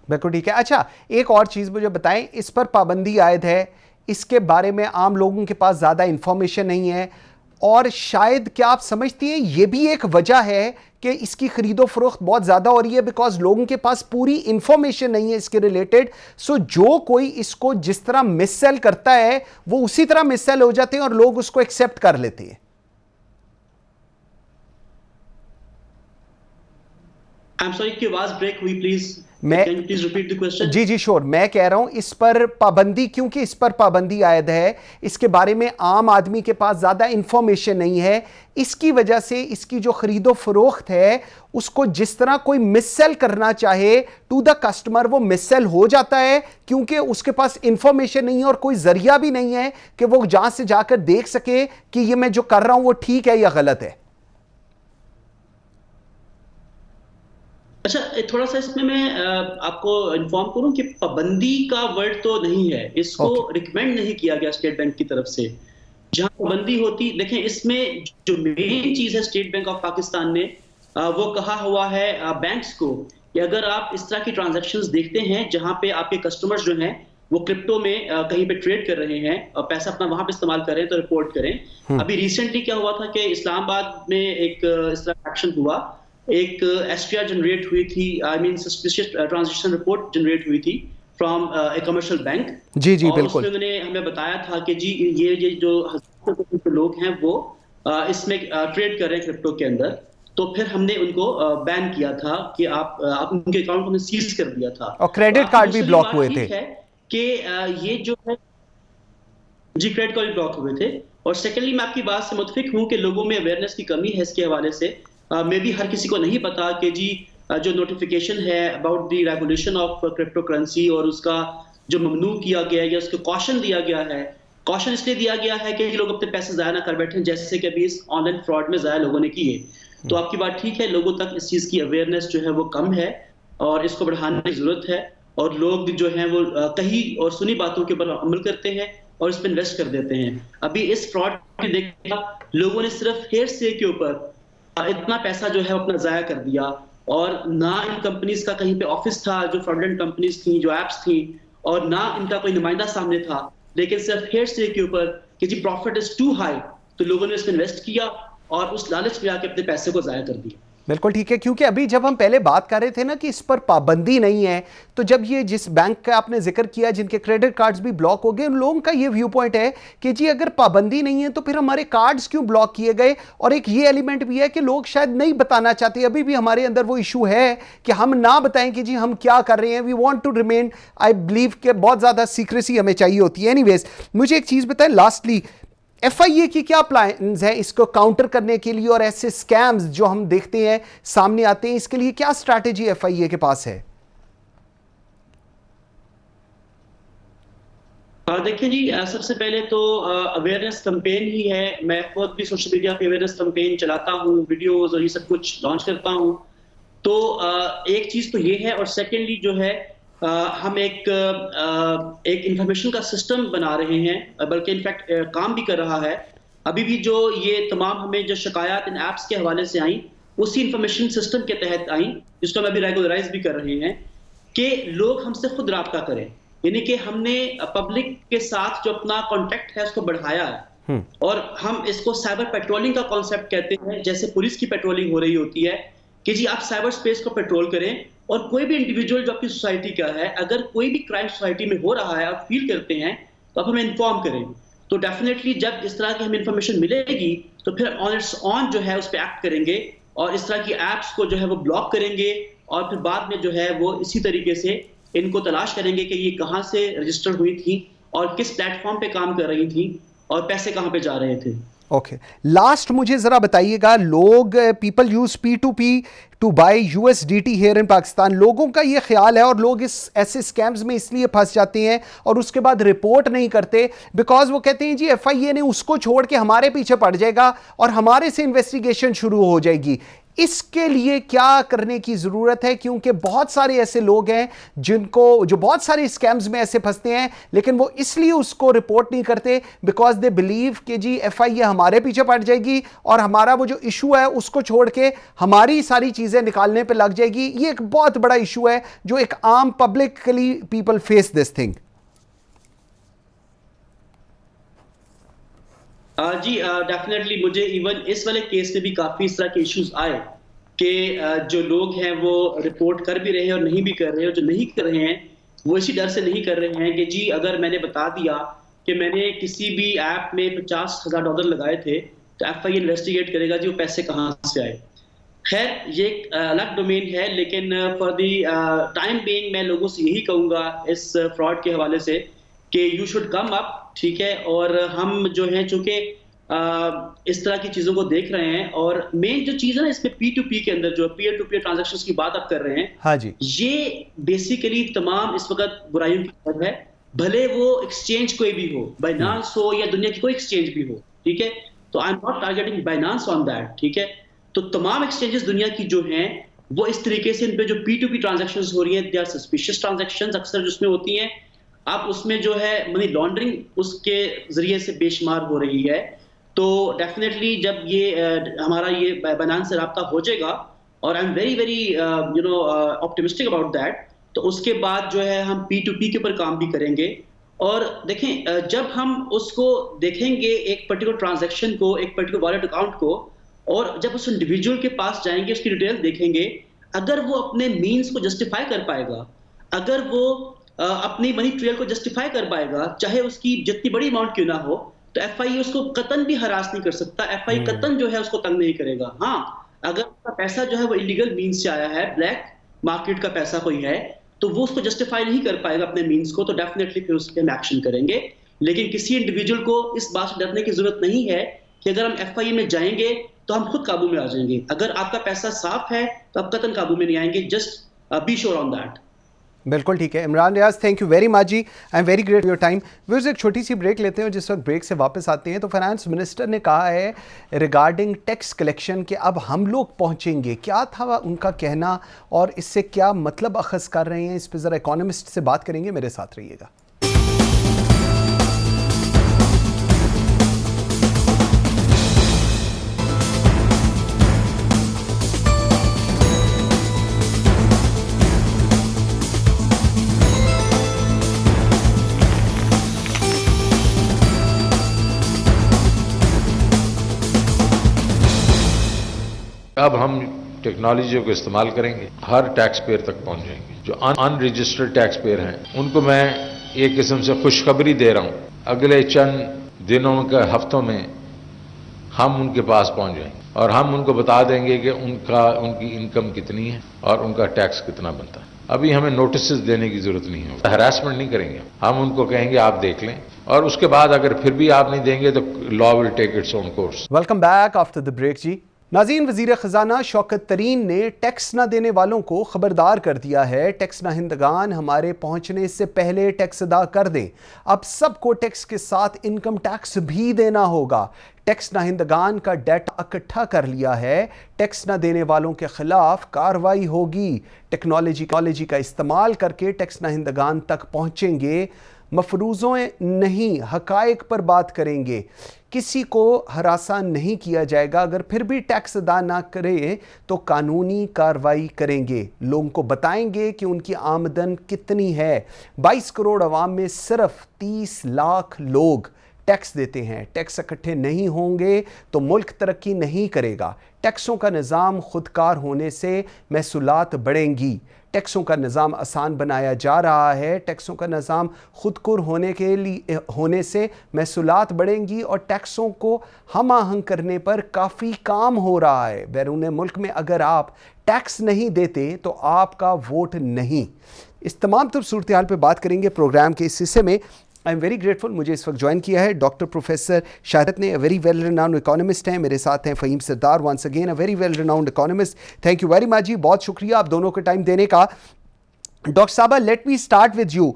बिल्कुल ठीक है। अच्छा, एक और चीज़ मुझे बताएं, इस पर पाबंदी आयद है, इसके बारे में आम लोगों के पास ज़्यादा इंफॉर्मेशन नहीं है, और शायद क्या आप समझती हैं ये भी एक वजह है कि इसकी खरीदो फरोख्त बहुत ज़्यादा हो रही है, बिकॉज लोगों के पास पूरी इंफॉर्मेशन नहीं है इसके रिलेटेड। सो जो कोई इसको जिस तरह मिस सेल करता है वो उसी तरह मिस सेल हो जाते हैं और लोग उसको एक्सेप्ट कर लेते हैं। I'm sorry, की आवाज ब्रेक हुई, please please repeat the question. जी श्योर, मैं कह रहा हूं इस पर पाबंदी, क्योंकि इस पर पाबंदी आयद है, इसके बारे में आम आदमी के पास ज्यादा इंफॉर्मेशन नहीं है, इसकी वजह से इसकी जो खरीदो फरोख्त है उसको जिस तरह कोई मिससेल करना चाहे टू द कस्टमर वो मिससेल हो जाता है, क्योंकि उसके पास इंफॉर्मेशन नहीं है और कोई जरिया भी नहीं है कि वो जहां से जाकर देख सके कि ये मैं जो कर रहा हूं वो ठीक है या गलत है। अच्छा, थोड़ा सा इसमें मैं आपको इन्फॉर्म करूं कि पाबंदी का वर्ड तो नहीं है, इसको रिकमेंड नहीं किया गया स्टेट बैंक की तरफ से। जहां पाबंदी होती, देखें इसमें जो मेन चीज है स्टेट बैंक ऑफ पाकिस्तान ने वो कहा हुआ है बैंक्स को कि अगर आप इस तरह की ट्रांजैक्शंस देखते हैं जहां पे आपके कस्टमर्स जो हैं वो क्रिप्टो में कहीं पे ट्रेड कर रहे हैं और पैसा अपना वहां पे इस्तेमाल कर रहे हैं, तो रिपोर्ट करें। अभी रिसेंटली क्या हुआ था कि इस्लामाबाद में एक इस तरह एक्शन हुआ, एक STR जनरेट हुई थी, I mean suspicious transaction report generate हुई थी फ्रॉम ए कमर्शियल बैंक। जी बिल्कुल। उसमें उन्होंने हमें बताया था कि जी ये जो हजारों लोग हैं वो इसमें ट्रेड कर रहे हैं क्रिप्टो के अंदर, तो फिर हमने उनको बैन किया था कि आप उनके अकाउंट को सीज कर दिया था, और क्रेडिट कार्ड भी ब्लॉक हुए थे कि ये जो है जी क्रेडिट कार्ड भी ब्लॉक हुए थे। और सेकेंडली मैं आपकी बात से मुतफिक हूं कि लोगों में अवेयरनेस की कमी है इसके हवाले से। मे भी हर किसी को नहीं पता कि जी जो नोटिफिकेशन है about the regulation of crypto currency और उसका जो ममनू किया गया है या उसको कॉशन दिया गया है, कॉशन इसलिए दिया गया है कि लोग अपने पैसे ज़ाया ना कर बैठे, जैसे कि अभी इस ऑनलाइन फ्रॉड में ज़ाया लोगों ने किए। तो आपकी बात ठीक है, लोगों तक इस चीज़ की अवेयरनेस जो है वो कम है और इसको बढ़ाने की ज़रूरत है, और लोग जो हैं वो कही और सुनी बातों के ऊपर अमल करते हैं और इस पर इन्वेस्ट कर देते हैं। अभी इस फ्रॉड में देखा लोगों ने सिर्फ हेयरसे के ऊपर इतना पैसा जो है अपना जाया कर दिया, और ना इन कंपनीज का कहीं पे ऑफिस था जो फ्रॉडलेंट कंपनीज थी, जो एप्स थी, और ना इनका कोई नुमाइंदा सामने था, लेकिन सिर्फ हेयरसे के ऊपर कि जी प्रॉफिट इज टू हाई, तो लोगों ने इसमें इन्वेस्ट किया और उस लालच में आके अपने पैसे को जाया कर दिया। बिल्कुल ठीक है, क्योंकि अभी जब हम पहले बात कर रहे थे ना कि इस पर पाबंदी नहीं है, तो जब ये जिस बैंक का आपने जिक्र किया जिनके क्रेडिट कार्ड्स भी ब्लॉक हो गए, उन लोगों का ये व्यू पॉइंट है कि जी अगर पाबंदी नहीं है तो फिर हमारे कार्ड्स क्यों ब्लॉक किए गए। और एक ये एलिमेंट भी है कि लोग शायद नहीं बताना चाहते, अभी भी हमारे अंदर वो इशू है कि हम ना बताएं कि जी हम क्या कर रहे हैं। We want to remain, I believe कि बहुत ज़्यादा सीक्रेसी हमें चाहिए होती है। एनीवेज, मुझे एक चीज़ बताएं लास्टली, एफआईए की क्या प्लान्स है इसको काउंटर करने के लिए, और ऐसे स्कैम्स जो हम देखते हैं सामने आते हैं, इसके लिए क्या स्ट्रैटेजी एफआईए के पास है? देखिए जी, सबसे पहले तो अवेयरनेस कैंपेन ही है। मैं खुद भी सोशल मीडिया पे अवेयरनेस कैंपेन चलाता हूँ, वीडियोस और ये सब कुछ लॉन्च करता हूँ। तो एक चीज तो ये है, और सेकेंडली जो है हम एक इंफॉर्मेशन का सिस्टम बना रहे हैं, बल्कि इनफैक्ट काम भी कर रहा है। अभी भी जो ये तमाम हमें जो शिकायत इन ऐप्स के हवाले से आई, उसी इंफॉर्मेशन सिस्टम के तहत आई, जिसको हम अभी रेगुलराइज भी कर रहे हैं कि लोग हमसे खुद राब्ता करें। यानी कि हमने पब्लिक के साथ जो अपना कांटेक्ट है उसको बढ़ाया है, और हम इसको साइबर पेट्रोलिंग का कॉन्सेप्ट कहते हैं। जैसे पुलिस की पेट्रोलिंग हो रही होती है कि जी आप साइबर स्पेस को पेट्रोल करें, और कोई भी इंडिविजुअल जो आपकी सोसाइटी का है, अगर कोई भी क्राइम सोसाइटी में हो रहा है, आप फील करते हैं, तो आप हमें इन्फॉर्म करें। तो डेफिनेटली जब इस तरह की हमें इन्फॉर्मेशन मिलेगी तो फिर ऑन इट्स ऑन जो है उस पर एक्ट करेंगे, और इस तरह की ऐप्स को जो है वो ब्लॉक करेंगे, और फिर बाद में जो है वो इसी तरीके से इनको तलाश करेंगे कि ये कहाँ से रजिस्टर हुई थी और किस प्लेटफॉर्म पे काम कर रही थी और पैसे कहाँ पे जा रहे थे। ओके, लास्ट मुझे जरा बताइएगा, लोग people use P2P to buy USDT here in Pakistan, लोगों का ये ख्याल है, और लोग इस ऐसे स्कैम्स में इसलिए फंस जाते हैं और उसके बाद रिपोर्ट नहीं करते, बिकॉज वो कहते हैं जी FIA ने उसको छोड़ के हमारे पीछे पड़ जाएगा और हमारे से इन्वेस्टिगेशन शुरू हो जाएगी। इसके लिए क्या करने की ज़रूरत है? क्योंकि बहुत सारे ऐसे लोग हैं जो बहुत सारे स्कैम्स में ऐसे फंसते हैं, लेकिन वो इसलिए उसको रिपोर्ट नहीं करते बिकॉज दे बिलीव कि जी FIA हमारे पीछे पड़ जाएगी और हमारा वो जो इशू है उसको छोड़ के हमारी सारी चीज़ें निकालने पे लग जाएगी। ये एक बहुत बड़ा इशू है जो एक आम publicly people face this thing. जी डेफिनेटली मुझे इवन इस वाले केस में भी काफी इस तरह के इश्यूज आए कि जो लोग हैं वो रिपोर्ट कर भी रहे हैं और नहीं भी कर रहे हैं, और जो नहीं कर रहे हैं वो इसी डर से नहीं कर रहे हैं कि जी अगर मैंने बता दिया कि मैंने किसी भी ऐप में $50,000 लगाए थे तो FIA इन्वेस्टिगेट करेगा जी वो पैसे कहाँ से आए। खैर ये एक अलग डोमेन है, लेकिन फॉर दी टाइम बीइंग मैं लोगों से यही कहूंगा इस फ्रॉड के हवाले से कि यू शुड कम अप, ठीक है। और हम जो है चूंकि इस तरह की चीजों को देख रहे हैं, और मेन जो चीज है ना इसमें P2P के अंदर जो पीयर टू पीयर ट्रांजैक्शंस की बात आप कर रहे हैं, हाँ जी, ये बेसिकली तमाम इस वक्त बुराइयों की तरफ है। भले वो एक्सचेंज कोई भी हो, बाइनांस हो या दुनिया की कोई एक्सचेंज भी हो, ठीक है। तो आई am not targeting Binance on that, ठीक है। तो तमाम एक्सचेंजेस दुनिया की जो हैं वो इस तरीके से इन पे जो P2P ट्रांजैक्शंस हो रही है, दे आर सस्पिशियस ट्रांजैक्शंस अक्सर जिसमें होती हैं। आप उसमें जो है मनी लॉन्ड्रिंग उसके जरिए से बेशुमार हो रही है। तो डेफिनेटली जब ये हमारा ये बाइनांस से राब्ता हो जाएगा, और I am very very optimistic about that, तो उसके बाद जो है हम P2P के ऊपर काम भी करेंगे। और देखें जब हम उसको देखेंगे एक पर्टिकुलर ट्रांजैक्शन को, एक पर्टिकुलर वॉलेट अकाउंट को, और जब उस इंडिविजुअल के पास जाएंगे उसकी डिटेल देखेंगे, अगर वो अपने मीन्स को जस्टिफाई कर पाएगा, अगर वो अपनी मनी ट्रेल को जस्टिफाई कर पाएगा, चाहे उसकी जितनी बड़ी अमाउंट क्यों ना हो, तो FIA उसको कतन भी हरास नहीं कर सकता, FIA कतन जो है उसको तंग नहीं करेगा। हाँ, अगर उसका पैसा जो है वो इलीगल मीन्स से आया है, ब्लैक मार्केट का पैसा कोई है, तो वो उसको जस्टिफाई नहीं कर पाएगा अपने मीन्स को, तो डेफिनेटली फिर उस पर हम एक्शन करेंगे। लेकिन किसी इंडिविजुअल को इस बात से डरने की जरूरत नहीं है कि अगर हम FIA में जाएंगे तो हम खुद काबू में आ जाएंगे। अगर आपका पैसा साफ है तो आप कतन काबू में नहीं आएंगे। Just be sure on that. बिल्कुल ठीक है। Imran Riaz, thank you very much जी, I am very great your time. Viewers, एक छोटी सी ब्रेक लेते हैं, जिस वक्त ब्रेक से वापस आते हैं तो फाइनेंस मिनिस्टर ने कहा है रिगार्डिंग टैक्स कलेक्शन कि अब हम लोग पहुंचेंगे। क्या था उनका कहना और इससे क्या मतलब अखज़ कर रहे हैं, इस पर ज़रा इकोनॉमिस्ट से बात करेंगे। मेरे साथ रहिएगा। अब हम टेक्नोलॉजी को इस्तेमाल करेंगे, हर टैक्स पेयर तक पहुंच जाएंगे। जो अनरजिस्टर्ड टैक्स पेयर हैं उनको मैं एक किस्म से खुशखबरी दे रहा हूं, अगले चंद दिनों के हफ्तों में हम उनके पास पहुंच जाएंगे और हम उनको बता देंगे कि उनकी इनकम कितनी है और उनका टैक्स कितना बनता है। अभी हमें नोटिस देने की जरूरत नहीं है, हरासमेंट नहीं करेंगे, हम उनको कहेंगे आप देख लें और उसके बाद अगर फिर भी आप नहीं देंगे तो law will take its own course. Welcome back after the break जी। नाज़रीन, वज़ीर ख़ज़ाना शौकत तरीन ने टैक्स न देने वालों को ख़बरदार कर दिया है। टैक्स नाहिंदगान हमारे पहुंचने से पहले टैक्स अदा कर दें। अब सबको टैक्स के साथ इनकम टैक्स भी देना होगा। टैक्स नाहिंदगान का डाटा इकट्ठा कर लिया है। टैक्स न देने वालों के खिलाफ कार्रवाई होगी। टेक्नोलॉजी का इस्तेमाल करके टैक्स नाहिंदगान तक पहुंचेंगे। मफरूज़ों नहीं, हकायक पर बात करेंगे। किसी को हरासा नहीं किया जाएगा। अगर फिर भी टैक्स अदा ना करे तो कानूनी कार्रवाई करेंगे। लोगों को बताएंगे कि उनकी आमदन कितनी है। 22 करोड़ अवाम में सिर्फ 30 लाख लोग टैक्स देते हैं। टैक्स इकट्ठे नहीं होंगे तो मुल्क तरक्की नहीं करेगा। टैक्सों का निज़ाम खुदकार होने से महसूलात बढ़ेंगी। टैक्सों का निज़ाम आसान बनाया जा रहा है। टैक्सों का निज़ाम खुदकुर होने से महसूलात बढ़ेंगी और टैक्सों को हम आहंग करने पर काफ़ी काम हो रहा है। बैरून मुल्क में अगर आप टैक्स नहीं देते तो आपका वोट नहीं। इस तमाम तर सूरत हाल पर बात करेंगे प्रोग्राम के इस हिस्से में। आई एम वेरी ग्रेटफुल, मुझे इस वक्त ज्वाइन किया है डॉक्टर प्रोफेसर शाहरत ने, वेरी वेल रिनाउंड इकोनॉमिस्ट हैं। मेरे साथ हैं Faheem Sardar, once again a very well renowned economist. Thank you very much जी, बहुत शुक्रिया आप दोनों को टाइम देने का। डॉक्टर साहब, let me start with you.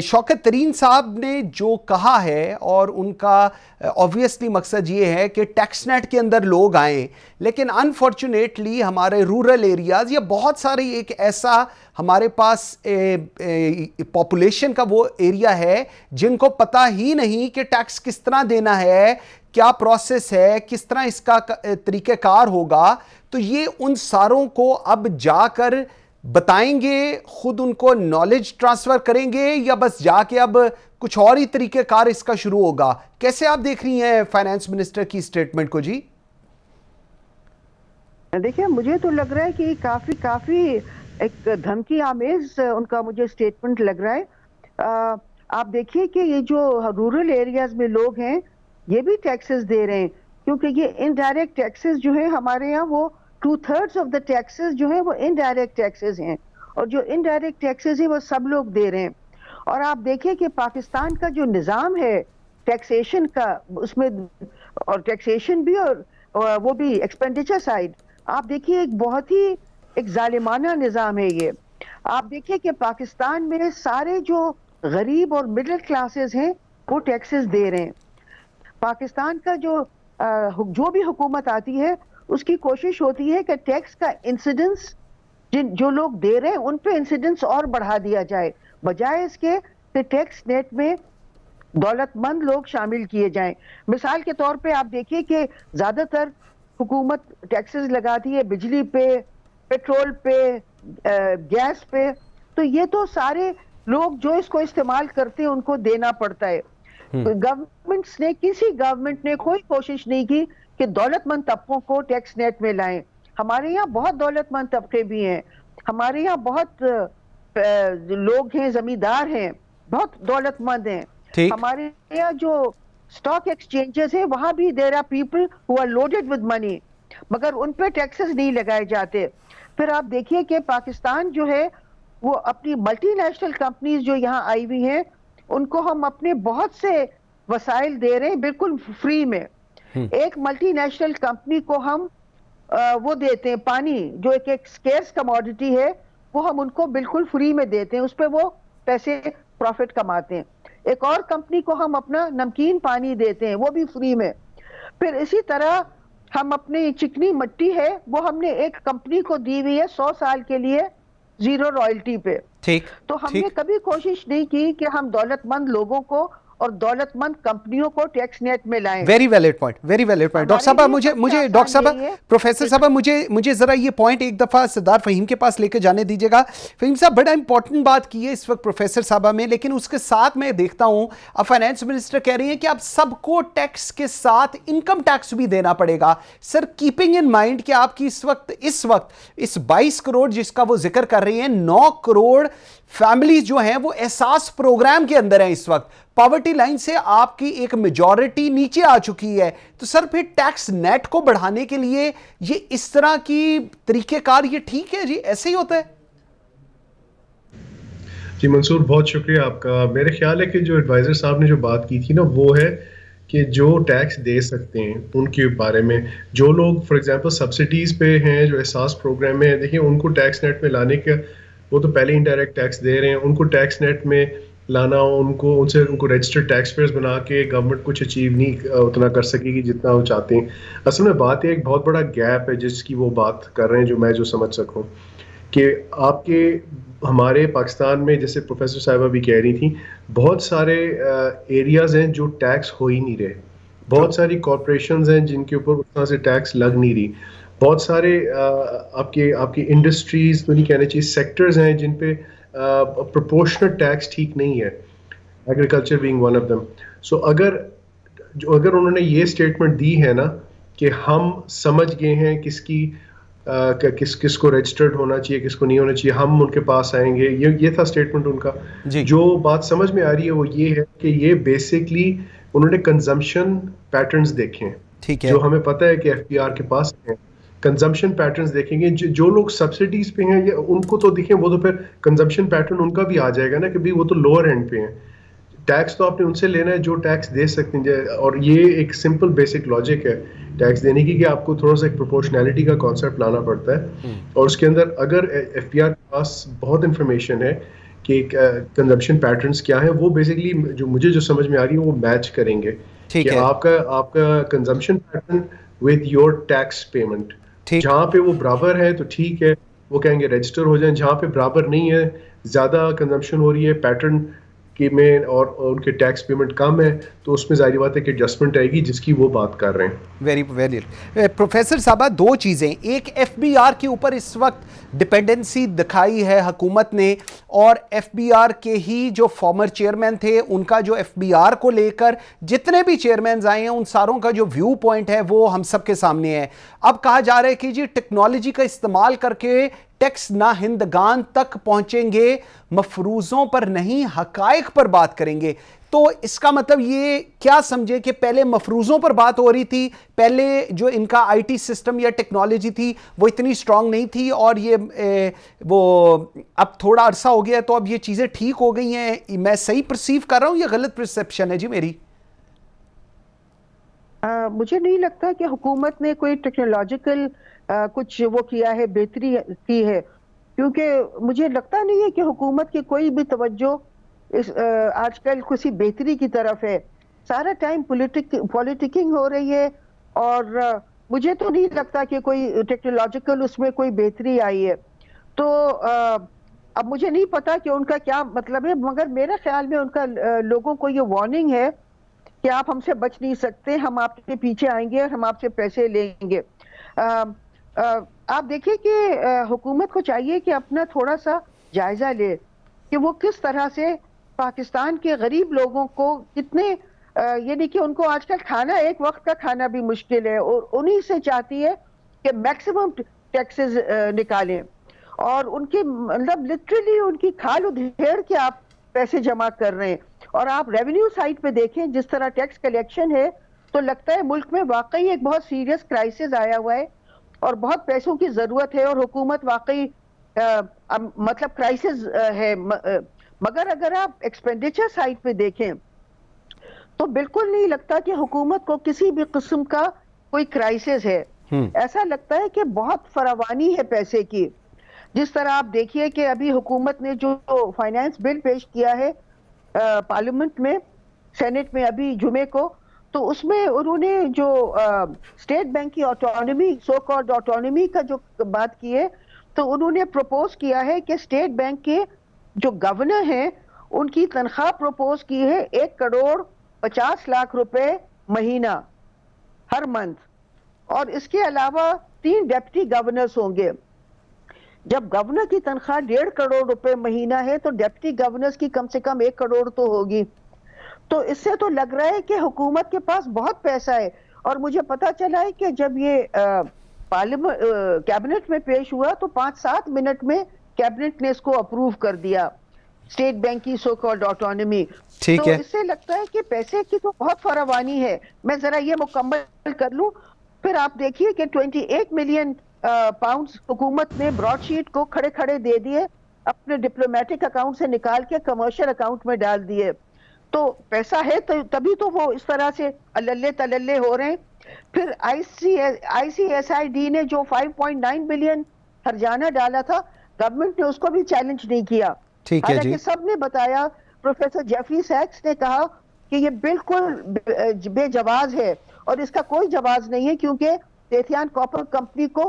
Shaukat तरीन साहब ने जो कहा है और उनका ऑब्वियसली मकसद ये है कि टैक्स नेट के अंदर लोग आएँ, लेकिन अनफॉर्चुनेटली हमारे रूरल एरियाज़ या बहुत सारे एक ऐसा हमारे पास पॉपुलेशन का वो एरिया है जिनको पता ही नहीं कि टैक्स किस तरह देना है, क्या प्रोसेस है, किस तरह इसका तरीक़ेकार होगा। तो ये उन सारों को अब जाकर बताएंगे, खुद उनको नॉलेज ट्रांसफ़र करेंगे या बस जाके अब कुछ और ही तरीक़ेकार इसका शुरू होगा? कैसे आप देख रही हैं फाइनेंस मिनिस्टर की स्टेटमेंट को जी? देखिए, मुझे तो लग रहा है कि काफ़ी एक धमकी आमेज उनका मुझे स्टेटमेंट लग रहा है। आप देखिए कि ये जो रूरल एरियाज में लोग हैं ये भी टैक्सेस दे रहे हैं, क्योंकि ये इनडायरेक्ट टैक्सेस जो है हमारे यहाँ वो 2/3 ऑफ द टैक्सेस जो है वो इनडायरेक्ट टैक्सेस हैं, और जो इनडायरेक्ट टैक्सेस हैं वो सब लोग दे रहे हैं। और आप देखिए कि पाकिस्तान का जो निज़ाम है टैक्सेशन का, उसमें और टैक्सेशन भी और वो भी एक्सपेंडिचर साइड, आप देखिए एक बहुत ही एक जालिमाना निज़ाम है ये। आप देखिए कि पाकिस्तान में सारे जो गरीब और मिडिल क्लासेस हैं वो टैक्सेस दे रहे हैं। पाकिस्तान का जो भी हुकूमत आती है उसकी कोशिश होती है कि टैक्स का इंसिडेंस जो लोग दे रहे हैं उन पे इंसिडेंस और बढ़ा दिया जाए, बजाय इसके कि टैक्स नेट में दौलतमंद लोग शामिल किए जाएं। मिसाल के तौर पे आप देखिए कि ज़्यादातर हुकूमत टैक्सेस लगाती है बिजली पे, पेट्रोल पे, गैस पे, तो ये तो सारे लोग जो इसको इस्तेमाल करते हैं उनको देना पड़ता है। किसी गवर्नमेंट ने कोई कोशिश नहीं की कि दौलतमंद तबकों को टैक्स नेट में लाएं। हमारे यहाँ बहुत दौलतमंद तबके भी हैं, हमारे यहाँ बहुत लोग हैं, जमींदार हैं, बहुत दौलतमंद हैं। हमारे यहाँ जो स्टॉक एक्सचेंजेस हैं वहां भी there are people who are loaded with money, मगर उन पे टैक्सेस नहीं लगाए जाते। फिर आप देखिए कि पाकिस्तान जो है वो अपनी मल्टीनेशनल कंपनीज जो यहाँ आई हुई हैं उनको हम अपने बहुत से वसाइल दे रहे हैं बिल्कुल फ्री में। एक मल्टीनेशनल कंपनी को हम वो देते हैं पानी, जो एक स्केर्स कमोडिटी है, वो हम उनको बिल्कुल फ्री में देते हैं, उस पर वो पैसे प्रॉफिट कमाते हैं। एक और कंपनी को हम अपना नमकीन पानी देते हैं, वो भी फ्री में। फिर इसी तरह हम अपनी चिकनी मिट्टी है वो हमने एक कंपनी को दी हुई है 100 साल के लिए जीरो रॉयल्टी पे। ठीक, तो हमने कभी कोशिश नहीं की कि हम दौलतमंद लोगों को और दौलतमंद कंपनियों को टैक्स नेट में लाएं। Very valid point, very valid point. Doctor साहब मुझे डॉक्टर साहब, प्रोफेसर साहब मुझे जरा ये पॉइंट एक दफा सरदार फहीम के पास लेकर जाने दीजिएगा। फहीम साहब बड़ा इंपॉर्टेंट बात की है इस वक्त प्रोफेसर साहबा में, लेकिन उसके साथ मैं देखता हूं अब फाइनेंस मिनिस्टर कह रही हैं कि अब सबको टैक्स के साथ इनकम टैक्स भी देना पड़ेगा। सर, कीपिंग इन माइंड कि आपकी इस वक्त इस 22 करोड़ जिसका वो जिक्र कर रही हैं, 9 करोड़ फैमिलीज जो हैं वो एहसास प्रोग्राम के अंदर हैं इस वक्त, पॉवर्टी लाइन से आपकी एक मेजॉरिटी नीचे आ चुकी है। तो सर फिर टैक्स नेट को बढ़ाने के लिए ये इस तरह की तरीकेकार ये ठीक है जी, ऐसे ही होता है? जी मंसूर, बहुत शुक्रिया आपका। मेरे ख्याल है कि जो एडवाइजर साहब ने जो बात की थी ना, वो है कि जो टैक्स दे सकते हैं उनके बारे में, जो लोग फॉर एग्जांपल सब्सिडीज़ पे हैं, जो एहसास प्रोग्राम में है, देखिए उनको टैक्स नेट में लाने के, वो तो पहले इनडायरेक्ट टैक्स दे रहे हैं, उनको टैक्स नेट में लाना, उनको रजिस्टर्ड टैक्स पेयर्स बना के गवर्नमेंट कुछ अचीव नहीं उतना कर सकेगी जितना वो चाहते हैं। असल में बात है, एक बहुत बड़ा गैप है जिसकी वो बात कर रहे हैं, जो मैं समझ सकूं कि हमारे पाकिस्तान में, जैसे प्रोफेसर साहिबा भी कह रही थी, बहुत सारे एरियाज हैं जो टैक्स हो ही नहीं रहे, बहुत सारी कॉरपोरेशंस हैं जिनके ऊपर उस तरह से टैक्स लग नहीं रही, बहुत सारे आपके इंडस्ट्रीज तो नहीं कहना चाहिए, सेक्टर्स हैं जिन पे प्रोपोर्शनल टैक्स ठीक नहीं है, agriculture being one of them. So अगर उन्होंने ये स्टेटमेंट दी है ना कि हम समझ गए हैं किसको रजिस्टर्ड होना चाहिए, किसको नहीं होना चाहिए, हम उनके पास आएंगे, ये था स्टेटमेंट उनका। जो बात समझ में आ रही है वो ये है कि ये बेसिकली उन्होंने कंजम्पशन पैटर्न्स देखे हैं, ठीक है, जो हमें पता है कि एफपीआर के पास है। कंजम्पशन पैटर्न्स देखेंगे, जो लोग सब्सिडीज पे हैं उनको तो देखें, वो तो फिर कंजम्पशन पैटर्न उनका भी आ जाएगा ना कि भाई वो तो लोअर एंड पे हैं, टैक्स तो आपने उनसे लेना है जो टैक्स दे सकते हैं। और ये एक सिंपल बेसिक लॉजिक है टैक्स देने की कि आपको थोड़ा सा एक प्रोपोर्शनैलिटी का कॉन्सेप्ट लाना पड़ता है, और उसके अंदर अगर एफपीआर के पास बहुत इंफॉर्मेशन है कि कंजम्पशन पैटर्न्स क्या है, वो बेसिकली मुझे जो समझ में आ रही है वो मैच करेंगे कि आपका consumption pattern with your tax payment, जहाँ पे वो बराबर है तो ठीक है, वो कहेंगे रजिस्टर हो जाए, जहाँ पे बराबर नहीं है, ज्यादा कंजम्पशन हो रही है पैटर्न कि में और उनके टैक्स पेमेंट कम है, तो उसमें जाहिर बात है कि एडजस्टमेंट आएगी जिसकी वो बात कर रहे हैं। वेरी वेरी प्रोफेसर साहबा, दो चीज़ें, एक एफबीआर के ऊपर इस वक्त डिपेंडेंसी दिखाई है हुकूमत ने, और एफबीआर के ही जो फॉर्मर चेयरमैन थे उनका जो एफबीआर को लेकर जितने भी चेयरमैन आए हैं उन सारों का जो व्यू पॉइंट है वो हम सबके सामने है। अब कहा जा रहा है कि जी टेक्नोलॉजी का इस्तेमाल करके टैक्स नाहिंदगान तक पहुंचेंगे, मफरूजों पर नहीं हकायक पर बात करेंगे। तो इसका मतलब ये क्या समझे कि पहले मफरूजों पर बात हो रही थी, पहले जो इनका आईटी सिस्टम या टेक्नोलॉजी थी वो इतनी स्ट्रांग नहीं थी, और ये वो अब थोड़ा अरसा हो गया तो अब ये चीज़ें ठीक हो गई हैं। मैं सही परसीव कर रहा हूँ या गलत परसेप्शन है जी मेरी? मुझे नहीं लगता कि हुकूमत ने कोई टेक्नोलॉजिकल कुछ वो किया है, बेहतरी की है, क्योंकि मुझे लगता नहीं है कि हुकूमत की कोई भी तवज्जो इस आजकल किसी बेहतरी की तरफ है। सारा टाइम पॉलिटिकिंग हो रही है, और मुझे तो नहीं लगता कि कोई टेक्नोलॉजिकल उसमें कोई बेहतरी आई है। तो अब मुझे नहीं पता कि उनका क्या मतलब है, मगर मेरे ख्याल में उनका लोगों को ये वार्निंग है कि आप हमसे बच नहीं सकते, हम आपके पीछे आएंगे और हम आपसे पैसे लेंगे। आप देखिए कि हुकूमत को चाहिए कि अपना थोड़ा सा जायजा ले कि वो किस तरह से पाकिस्तान के गरीब लोगों को कितने, यानी कि उनको आजकल खाना, एक वक्त का खाना भी मुश्किल है, और उन्हीं से चाहती है कि मैक्सिमम टैक्सेस निकालें, और उनकी मतलब लिटरली उनकी खाल उधेड़ के आप पैसे जमा कर रहे हैं। और आप रेवेन्यू साइड पे देखें जिस तरह टैक्स कलेक्शन है, तो लगता है मुल्क में वाकई एक बहुत सीरियस क्राइसिस आया हुआ है और बहुत पैसों की जरूरत है, और हुकूमत वाकई मतलब क्राइसिस है। मगर अगर आप एक्सपेंडिचर साइड पे देखें तो बिल्कुल नहीं लगता कि हुकूमत को किसी भी किस्म का कोई क्राइसिस है। ऐसा लगता है कि बहुत फरावानी है पैसे की। जिस तरह आप देखिए कि अभी हुकूमत ने जो फाइनेंस बिल पेश किया है पार्लियामेंट में, सेनेट में अभी जुमे को, तो उसमें उन्होंने जो स्टेट बैंक की ऑटोनॉमी, सो कॉल्ड ऑटोनॉमी का जो बात की है, तो उन्होंने प्रपोज किया है कि स्टेट बैंक के जो गवर्नर हैं उनकी तनख्वाह प्रपोज की है 1,50,00,000 रुपए महीना हर मंथ, और इसके अलावा 3 डेप्टी गवर्नर्स होंगे। जब गवर्नर की तनख्वाह 1.5 करोड़ रुपए महीना है तो डेप्टी गवर्नर्स की कम से कम 1 करोड़ तो होगी। तो इससे तो लग रहा है कि हुकूमत के पास बहुत पैसा है। और मुझे पता चला है कि जब ये पार्लियामेंट कैबिनेट में पेश हुआ तो 5-7 मिनट में कैबिनेट ने इसको अप्रूव कर दिया, स्टेट बैंक की सो कॉल्ड ऑटोनॉमी। तो इससे लगता है कि पैसे की तो बहुत फरावानी है। मैं जरा ये मुकम्मल कर लूं, फिर आप देखिए कि 28 मिलियन पाउंड्स हुकूमत ने ब्रॉडशीट को खड़े खड़े दे दिए, अपने डिप्लोमेटिक अकाउंट से निकाल के कमर्शियल अकाउंट में डाल दिए। तो पैसा है तो तभी तो वो इस तरह से अल्ले तलल्ले हो रहे हैं। फिर ICSID ने जो 5.9 बिलियन हर्जाना डाला था, गवर्नमेंट ने उसको भी चैलेंज नहीं किया। हालांकि सब ने बताया, प्रोफेसर जेफरी सैक्स ने कहा कि ये बिल्कुल बेजवाज है और इसका कोई जवाब नहीं है, क्योंकि तेथियान कॉपर कंपनी को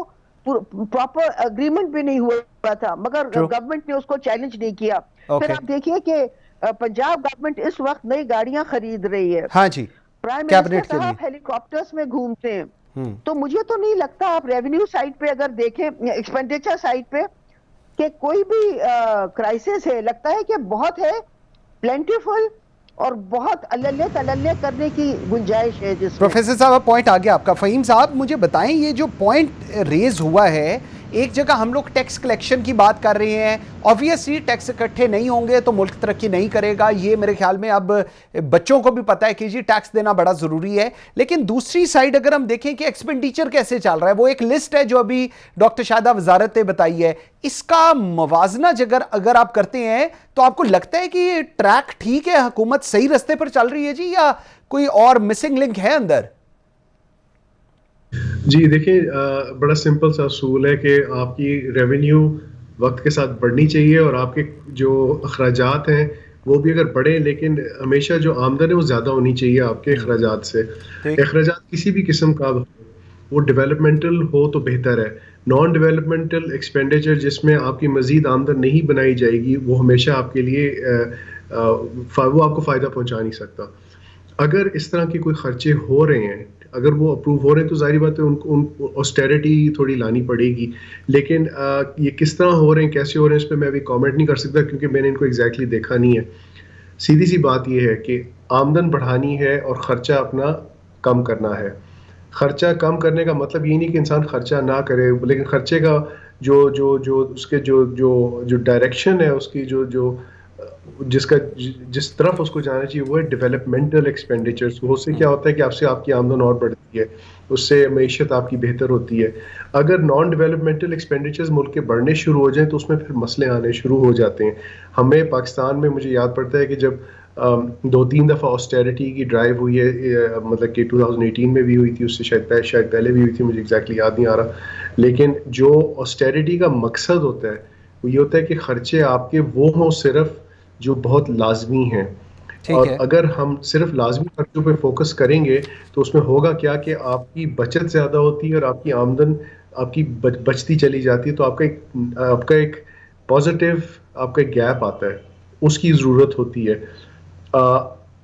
प्रॉपर एग्रीमेंट भी नहीं हुआ था, मगर गवर्नमेंट ने उसको चैलेंज नहीं किया। फिर आप देखिए कि पंजाब गवर्नमेंट इस वक्त नई गाड़ियां खरीद रही है। हाँ जी, प्राइम मिनिस्टर साहब हेलीकॉप्टर्स में घूमते हैं। तो मुझे तो नहीं लगता, आप रेवेन्यू साइड पे अगर देखें, एक्सपेंडिचर साइड पे, कि कोई भी क्राइसिस है। लगता है कि बहुत है, प्लेंटीफुल और बहुत अल्ले तलल्ले करने की गुंजाइश है जिसमें। प्रोफेसर साहब, पॉइंट आ गया आपका। फ़हीम साहब, मुझे बताएं, ये जो पॉइंट रेज हुआ है, एक जगह हम लोग टैक्स कलेक्शन की बात कर रहे हैं, ऑब्वियसली टैक्स इकट्ठे नहीं होंगे तो मुल्क तरक्की नहीं करेगा, ये मेरे ख्याल में अब बच्चों को भी पता है कि जी टैक्स देना बड़ा ज़रूरी है। लेकिन दूसरी साइड अगर हम देखें कि एक्सपेंडिचर कैसे चल रहा है, वो एक लिस्ट है जो अभी डॉक्टर शाहिदा वजारत ने बताई है, इसका मवाजना अगर आप करते हैं तो आपको लगता है कि ये ट्रैक ठीक है, हुकूमत सही रास्ते पर चल रही है जी, या कोई और मिसिंग लिंक है अंदर? जी देखिए, बड़ा सिंपल सा असूल है कि आपकी रेवेन्यू वक्त के साथ बढ़नी चाहिए और आपके जो अखराजात हैं वो भी अगर बढ़े, लेकिन हमेशा जो आमदन है वो ज़्यादा होनी चाहिए आपके अखराजात से। अखराजात किसी भी किस्म का वो डेवलपमेंटल हो तो बेहतर है। नॉन डेवलपमेंटल एक्सपेंडिचर जिसमें आपकी मज़ीद आमदन नहीं बनाई जाएगी, वो हमेशा आपके लिए वो आपको फ़ायदा पहुँचा नहीं सकता। अगर इस तरह के कोई खर्चे हो रहे हैं, अगर वो अप्रूव हो रहे हैं, तो जाहिर बात है उनको ऑस्टेरिटी थोड़ी लानी पड़ेगी। लेकिन ये किस तरह हो रहे हैं, कैसे हो रहे हैं, इस पर मैं अभी कमेंट नहीं कर सकता, क्योंकि मैंने इनको एग्जैक्टली देखा नहीं है। सीधी सी बात ये है कि आमदन बढ़ानी है और ख़र्चा अपना कम करना है। ख़र्चा कम करने का मतलब ये नहीं कि इंसान ख़र्चा ना करे, लेकिन ख़र्चे का उसके जो डायरेक्शन है, उसकी जिस तरफ उसको जाना चाहिए, वो है डेवलपमेंटल एक्सपेंडिचर्स। उससे क्या होता है कि आपसे आपकी आमदन और बढ़ती है, उससे मईशत आपकी बेहतर होती है। अगर नॉन डेवलपमेंटल एक्सपेंडिचर्स मुल्क के बढ़ने शुरू हो जाएं तो उसमें फिर मसले आने शुरू हो जाते हैं। हमें पाकिस्तान में, मुझे याद पड़ता है कि जब 2-3 दफ़ा ऑस्टेरिटी की ड्राइव हुई है, मतलब कि 2018 में भी हुई थी, उससे शायद पहले भी हुई थी, मुझे एग्जैक्टली याद नहीं आ रहा। लेकिन जो ऑस्टेरिटी का मकसद होता है वो ये होता है कि खर्चे आपके वो हों सिर्फ जो बहुत लाजमी हैं। और अगर हम सिर्फ लाजमी खर्चों पे फोकस करेंगे तो उसमें होगा क्या कि आपकी बचत ज़्यादा होती है और आपकी आमदन आपकी बचती चली जाती है। तो आपका एक पॉजिटिव आपका एक गैप आता है, उसकी ज़रूरत होती है।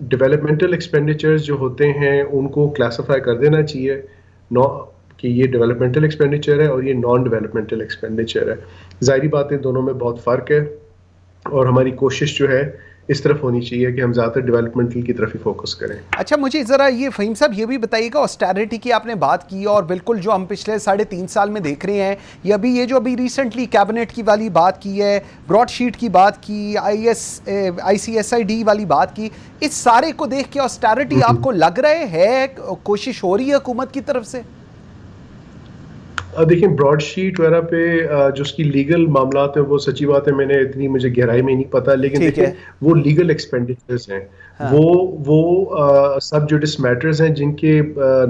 डेवलपमेंटल एक्सपेंडिचर्स जो होते हैं उनको क्लासिफाई कर देना चाहिए कि ये डेवलपमेंटल एक्सपेंडिचर है और ये नॉन डेवलपमेंटल एक्सपेंडिचर है। ज़ाहिरी बात है, दोनों में बहुत फ़र्क है और हमारी कोशिश जो है इस तरफ होनी चाहिए कि हम ज़्यादातर डेवलपमेंटल की तरफ ही फोकस करें। अच्छा, मुझे ज़रा ये फ़हीम साहब ये भी बताइएगा, ऑस्टेरिटी की आपने बात की और बिल्कुल जो हम पिछले 3.5 साल में देख रहे हैं, ये जो अभी रिसेंटली कैबिनेट की वाली बात की है, ब्रॉडशीट की बात की, ICSID वाली बात की, इस सारे को देख के ऑस्टेरिटी आपको लग रहा है कोशिश हो रही है हुकूमत की तरफ से? देखिए, ब्रॉडशीट वगैरह पे जो उसकी लीगल मामलात है वो सच्ची बात है मैंने इतनी मुझे गहराई में नहीं पता, लेकिन देखिए वो लीगल एक्सपेंडिचर्स हैं। हाँ। वो सब जुडिस मैटर्स हैं जिनके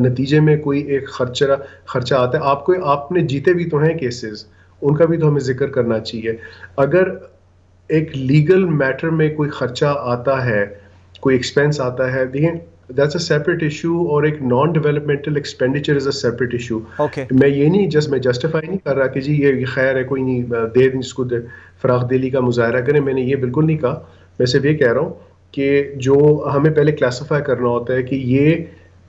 नतीजे में कोई एक खर्चा आता है। आपने जीते भी तो हैं केसेस, उनका भी तो हमें जिक्र करना चाहिए। अगर एक लीगल मैटर में कोई खर्चा आता है, कोई एक्सपेंस आता है, देखिए that's a separate issue, और एक non developmental expenditure is a separate issue. मैं ये नहीं मैं जस्टिफाई नहीं कर रहा कि जी ये खैर है, कोई नहीं दे जिसको फराख दिली का मुजाहरा करें, मैंने ये बिल्कुल नहीं कहा। मैं सिर्फ ये कह रहा हूँ कि जो हमें पहले क्लासिफाई करना होता है कि ये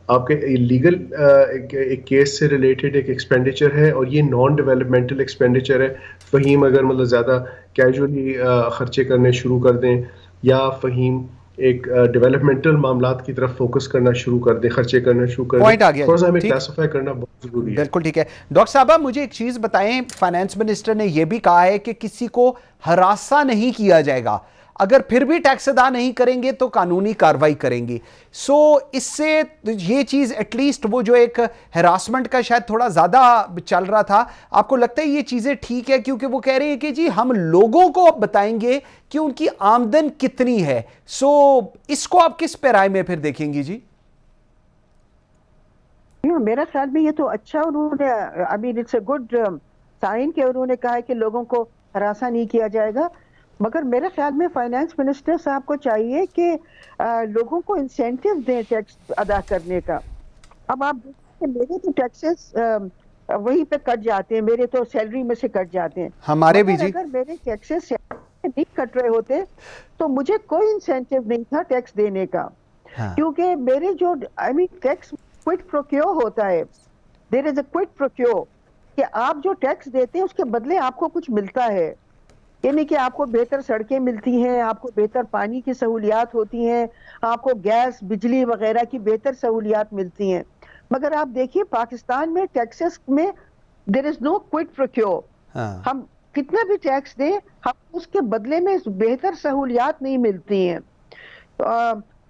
आपके लीगल एक केस से रिलेटेड एक एक्सपेंडिचर है और ये नॉन डेवलपमेंटल एक्सपेंडिचर है। फ़हीम अगर मतलब ज़्यादा कैजुअली खर्चे करने शुरू कर दें या फ़हीम एक डेवलपमेंटल मामलात की तरफ फोकस करना शुरू कर दे, खर्चे करना शुरू कर पॉइंट आ गया, थोड़ा सा हमें क्लासिफाई करना बहुत जरूरी है। बिल्कुल ठीक है। डॉक्टर साहब मुझे एक चीज बताएं, फाइनेंस मिनिस्टर ने यह भी कहा है कि किसी को हरासा नहीं किया जाएगा, अगर फिर भी टैक्स अदा नहीं करेंगे तो कानूनी कार्रवाई करेंगे। सो इससे ये चीज एटलीस्ट वो जो एक हैरासमेंट का शायद थोड़ा ज्यादा चल रहा था, आपको लगता है ये चीजें ठीक है? क्योंकि वो कह रहे हैं कि जी हम लोगों को अब बताएंगे कि उनकी आमदन कितनी है। सो इसको आप किस पैराए में फिर देखेंगी जी? मेरा ख्याल में ये तो अच्छा उन्होंने, I mean it's a good sign कि उन्होंने कहा है कि लोगों को हरासा नहीं किया जाएगा। मगर मेरे ख्याल में फाइनेंस मिनिस्टर साहब को चाहिए कि लोगों को इंसेंटिव दें टैक्स अदा करने का। अब आप देखिए कि मेरे तो टैक्सेस वहीं पे कट जाते हैं, मेरे तो सैलरी में से कट जाते हैं। हमारे भी जी। अगर मेरे टैक्सेस नहीं कट रहे होते तो मुझे कोई इंसेंटिव नहीं था टैक्स देने का। हाँ। क्योंकि मेरे जो I mean tax quid pro होता है, there is a quid pro कि आप जो टैक्स देते हैं उसके बदले आपको कुछ मिलता है। यानी कि आपको बेहतर सड़कें मिलती हैं, आपको बेहतर पानी की सहूलियात होती हैं, आपको गैस बिजली वगैरह की बेहतर सहूलियात मिलती हैं। मगर आप देखिए पाकिस्तान में टैक्सेस में there is no quid pro. हम कितना भी टैक्स दें, हम उसके बदले में बेहतर सहूलियात नहीं मिलती हैं।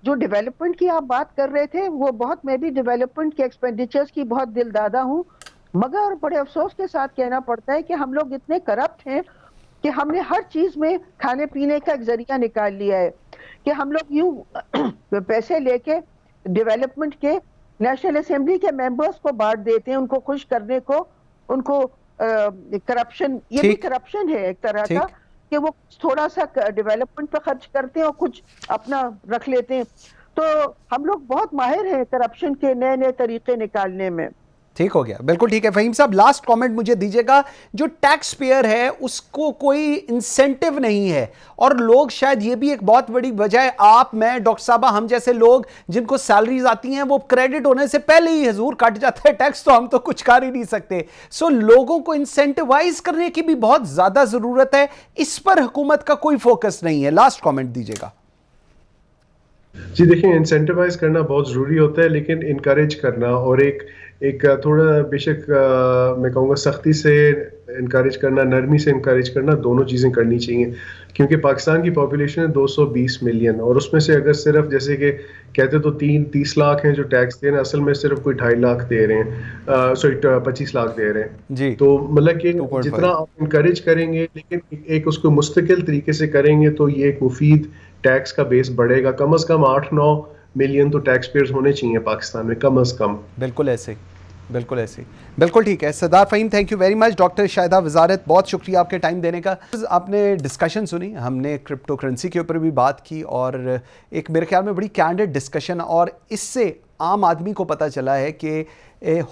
जो डेवलपमेंट की आप बात कर रहे थे, वो बहुत, मैं भी डेवलपमेंट के एक्सपेंडिचर्स की बहुत दिलदादा हूँ, मगर बड़े अफसोस के साथ कहना पड़ता है कि हम लोग इतने करप्ट हैं कि हमने हर चीज में खाने पीने का एक जरिया निकाल लिया है कि हम लोग यूं पैसे लेके डेवलपमेंट के नेशनल असेंबली के मेंबर्स को बांट देते हैं, उनको खुश करने को, उनको करप्शन, ये भी करप्शन है एक तरह का कि वो थोड़ा सा डेवलपमेंट पे खर्च करते हैं और कुछ अपना रख लेते हैं। तो हम लोग बहुत माहिर हैं करप्शन के नए नए तरीके निकालने में। ठीक हो गया, बिल्कुल ठीक है। फहीम साहब लास्ट कमेंट मुझे दीजिएगा, जो टैक्स पेयर है उसको कोई इंसेंटिव नहीं है, और लोग शायद ये भी एक बहुत बड़ी वजह है, आप, मैं, डॉक्टर साहबा, हम जैसे लोग जिनको सैलरीज आती हैं वो क्रेडिट होने से पहले ही हजूर कट जाता है टैक्स, तो हम तो कुछ कर ही नहीं सकते। सो लोगों को इंसेंटिवाइज करने की भी बहुत ज्यादा जरूरत है, इस पर हुकूमत का कोई फोकस नहीं है। लास्ट कॉमेंट दीजिएगा जी। देखिए, इंसेंटिवाइज करना बहुत ज़रूरी होता है, लेकिन इनकरेज करना और एक थोड़ा बेशक मैं कहूँगा सख्ती से इनकरेज करना, नरमी से इनकरेज करना, दोनों चीज़ें करनी चाहिए। क्योंकि पाकिस्तान की पॉपुलेशन है 220 मिलियन, और उसमें से अगर सिर्फ जैसे कि कहते तो 30 लाख हैं जो टैक्स दे रहे हैं, असल में सिर्फ कोई 2.5 लाख दे रहे हैं, सॉरी 25 लाख दे रहे हैं जी। तो मतलब कि जितना आप इनकरेज करेंगे लेकिन एक उसको मुस्तकिल तरीके से करेंगे तो ये एक मुफीद टैक्स का बेस बढ़ेगा। कम से कम 8-9 मिलियन तो टैक्स पेयर्स होने चाहिए पाकिस्तान में, कम से कम। बिल्कुल ऐसे, बिल्कुल ऐसे, बिल्कुल ठीक है। Sardar Faheem, thank you very much. Doctor Shahida Wazarat, बहुत शुक्रिया आपके टाइम देने का। आपने डिस्कशन सुनी, हमने क्रिप्टो करेंसी के ऊपर भी बात की, और एक मेरे ख्याल में बड़ी कैंडिड डिस्कशन, और इससे आम आदमी को पता चला है कि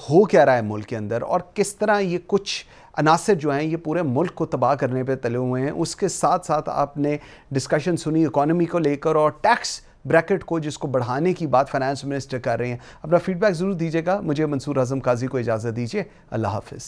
हो क्या रहा है मुल्क के अंदर, और किस तरह ये कुछ अनासर जो हैं ये पूरे मुल्क को तबाह करने पे तले हुए हैं। उसके साथ साथ आपने डिस्कशन सुनी इकॉनमी को लेकर और टैक्स ब्रैकेट को जिसको बढ़ाने की बात फाइनेंस मिनिस्टर कर रहे हैं। अपना फीडबैक ज़रूर दीजिएगा। मुझे मंसूर आज़म काजी को इजाज़त दीजिए। अल्लाह हाफ़िज़।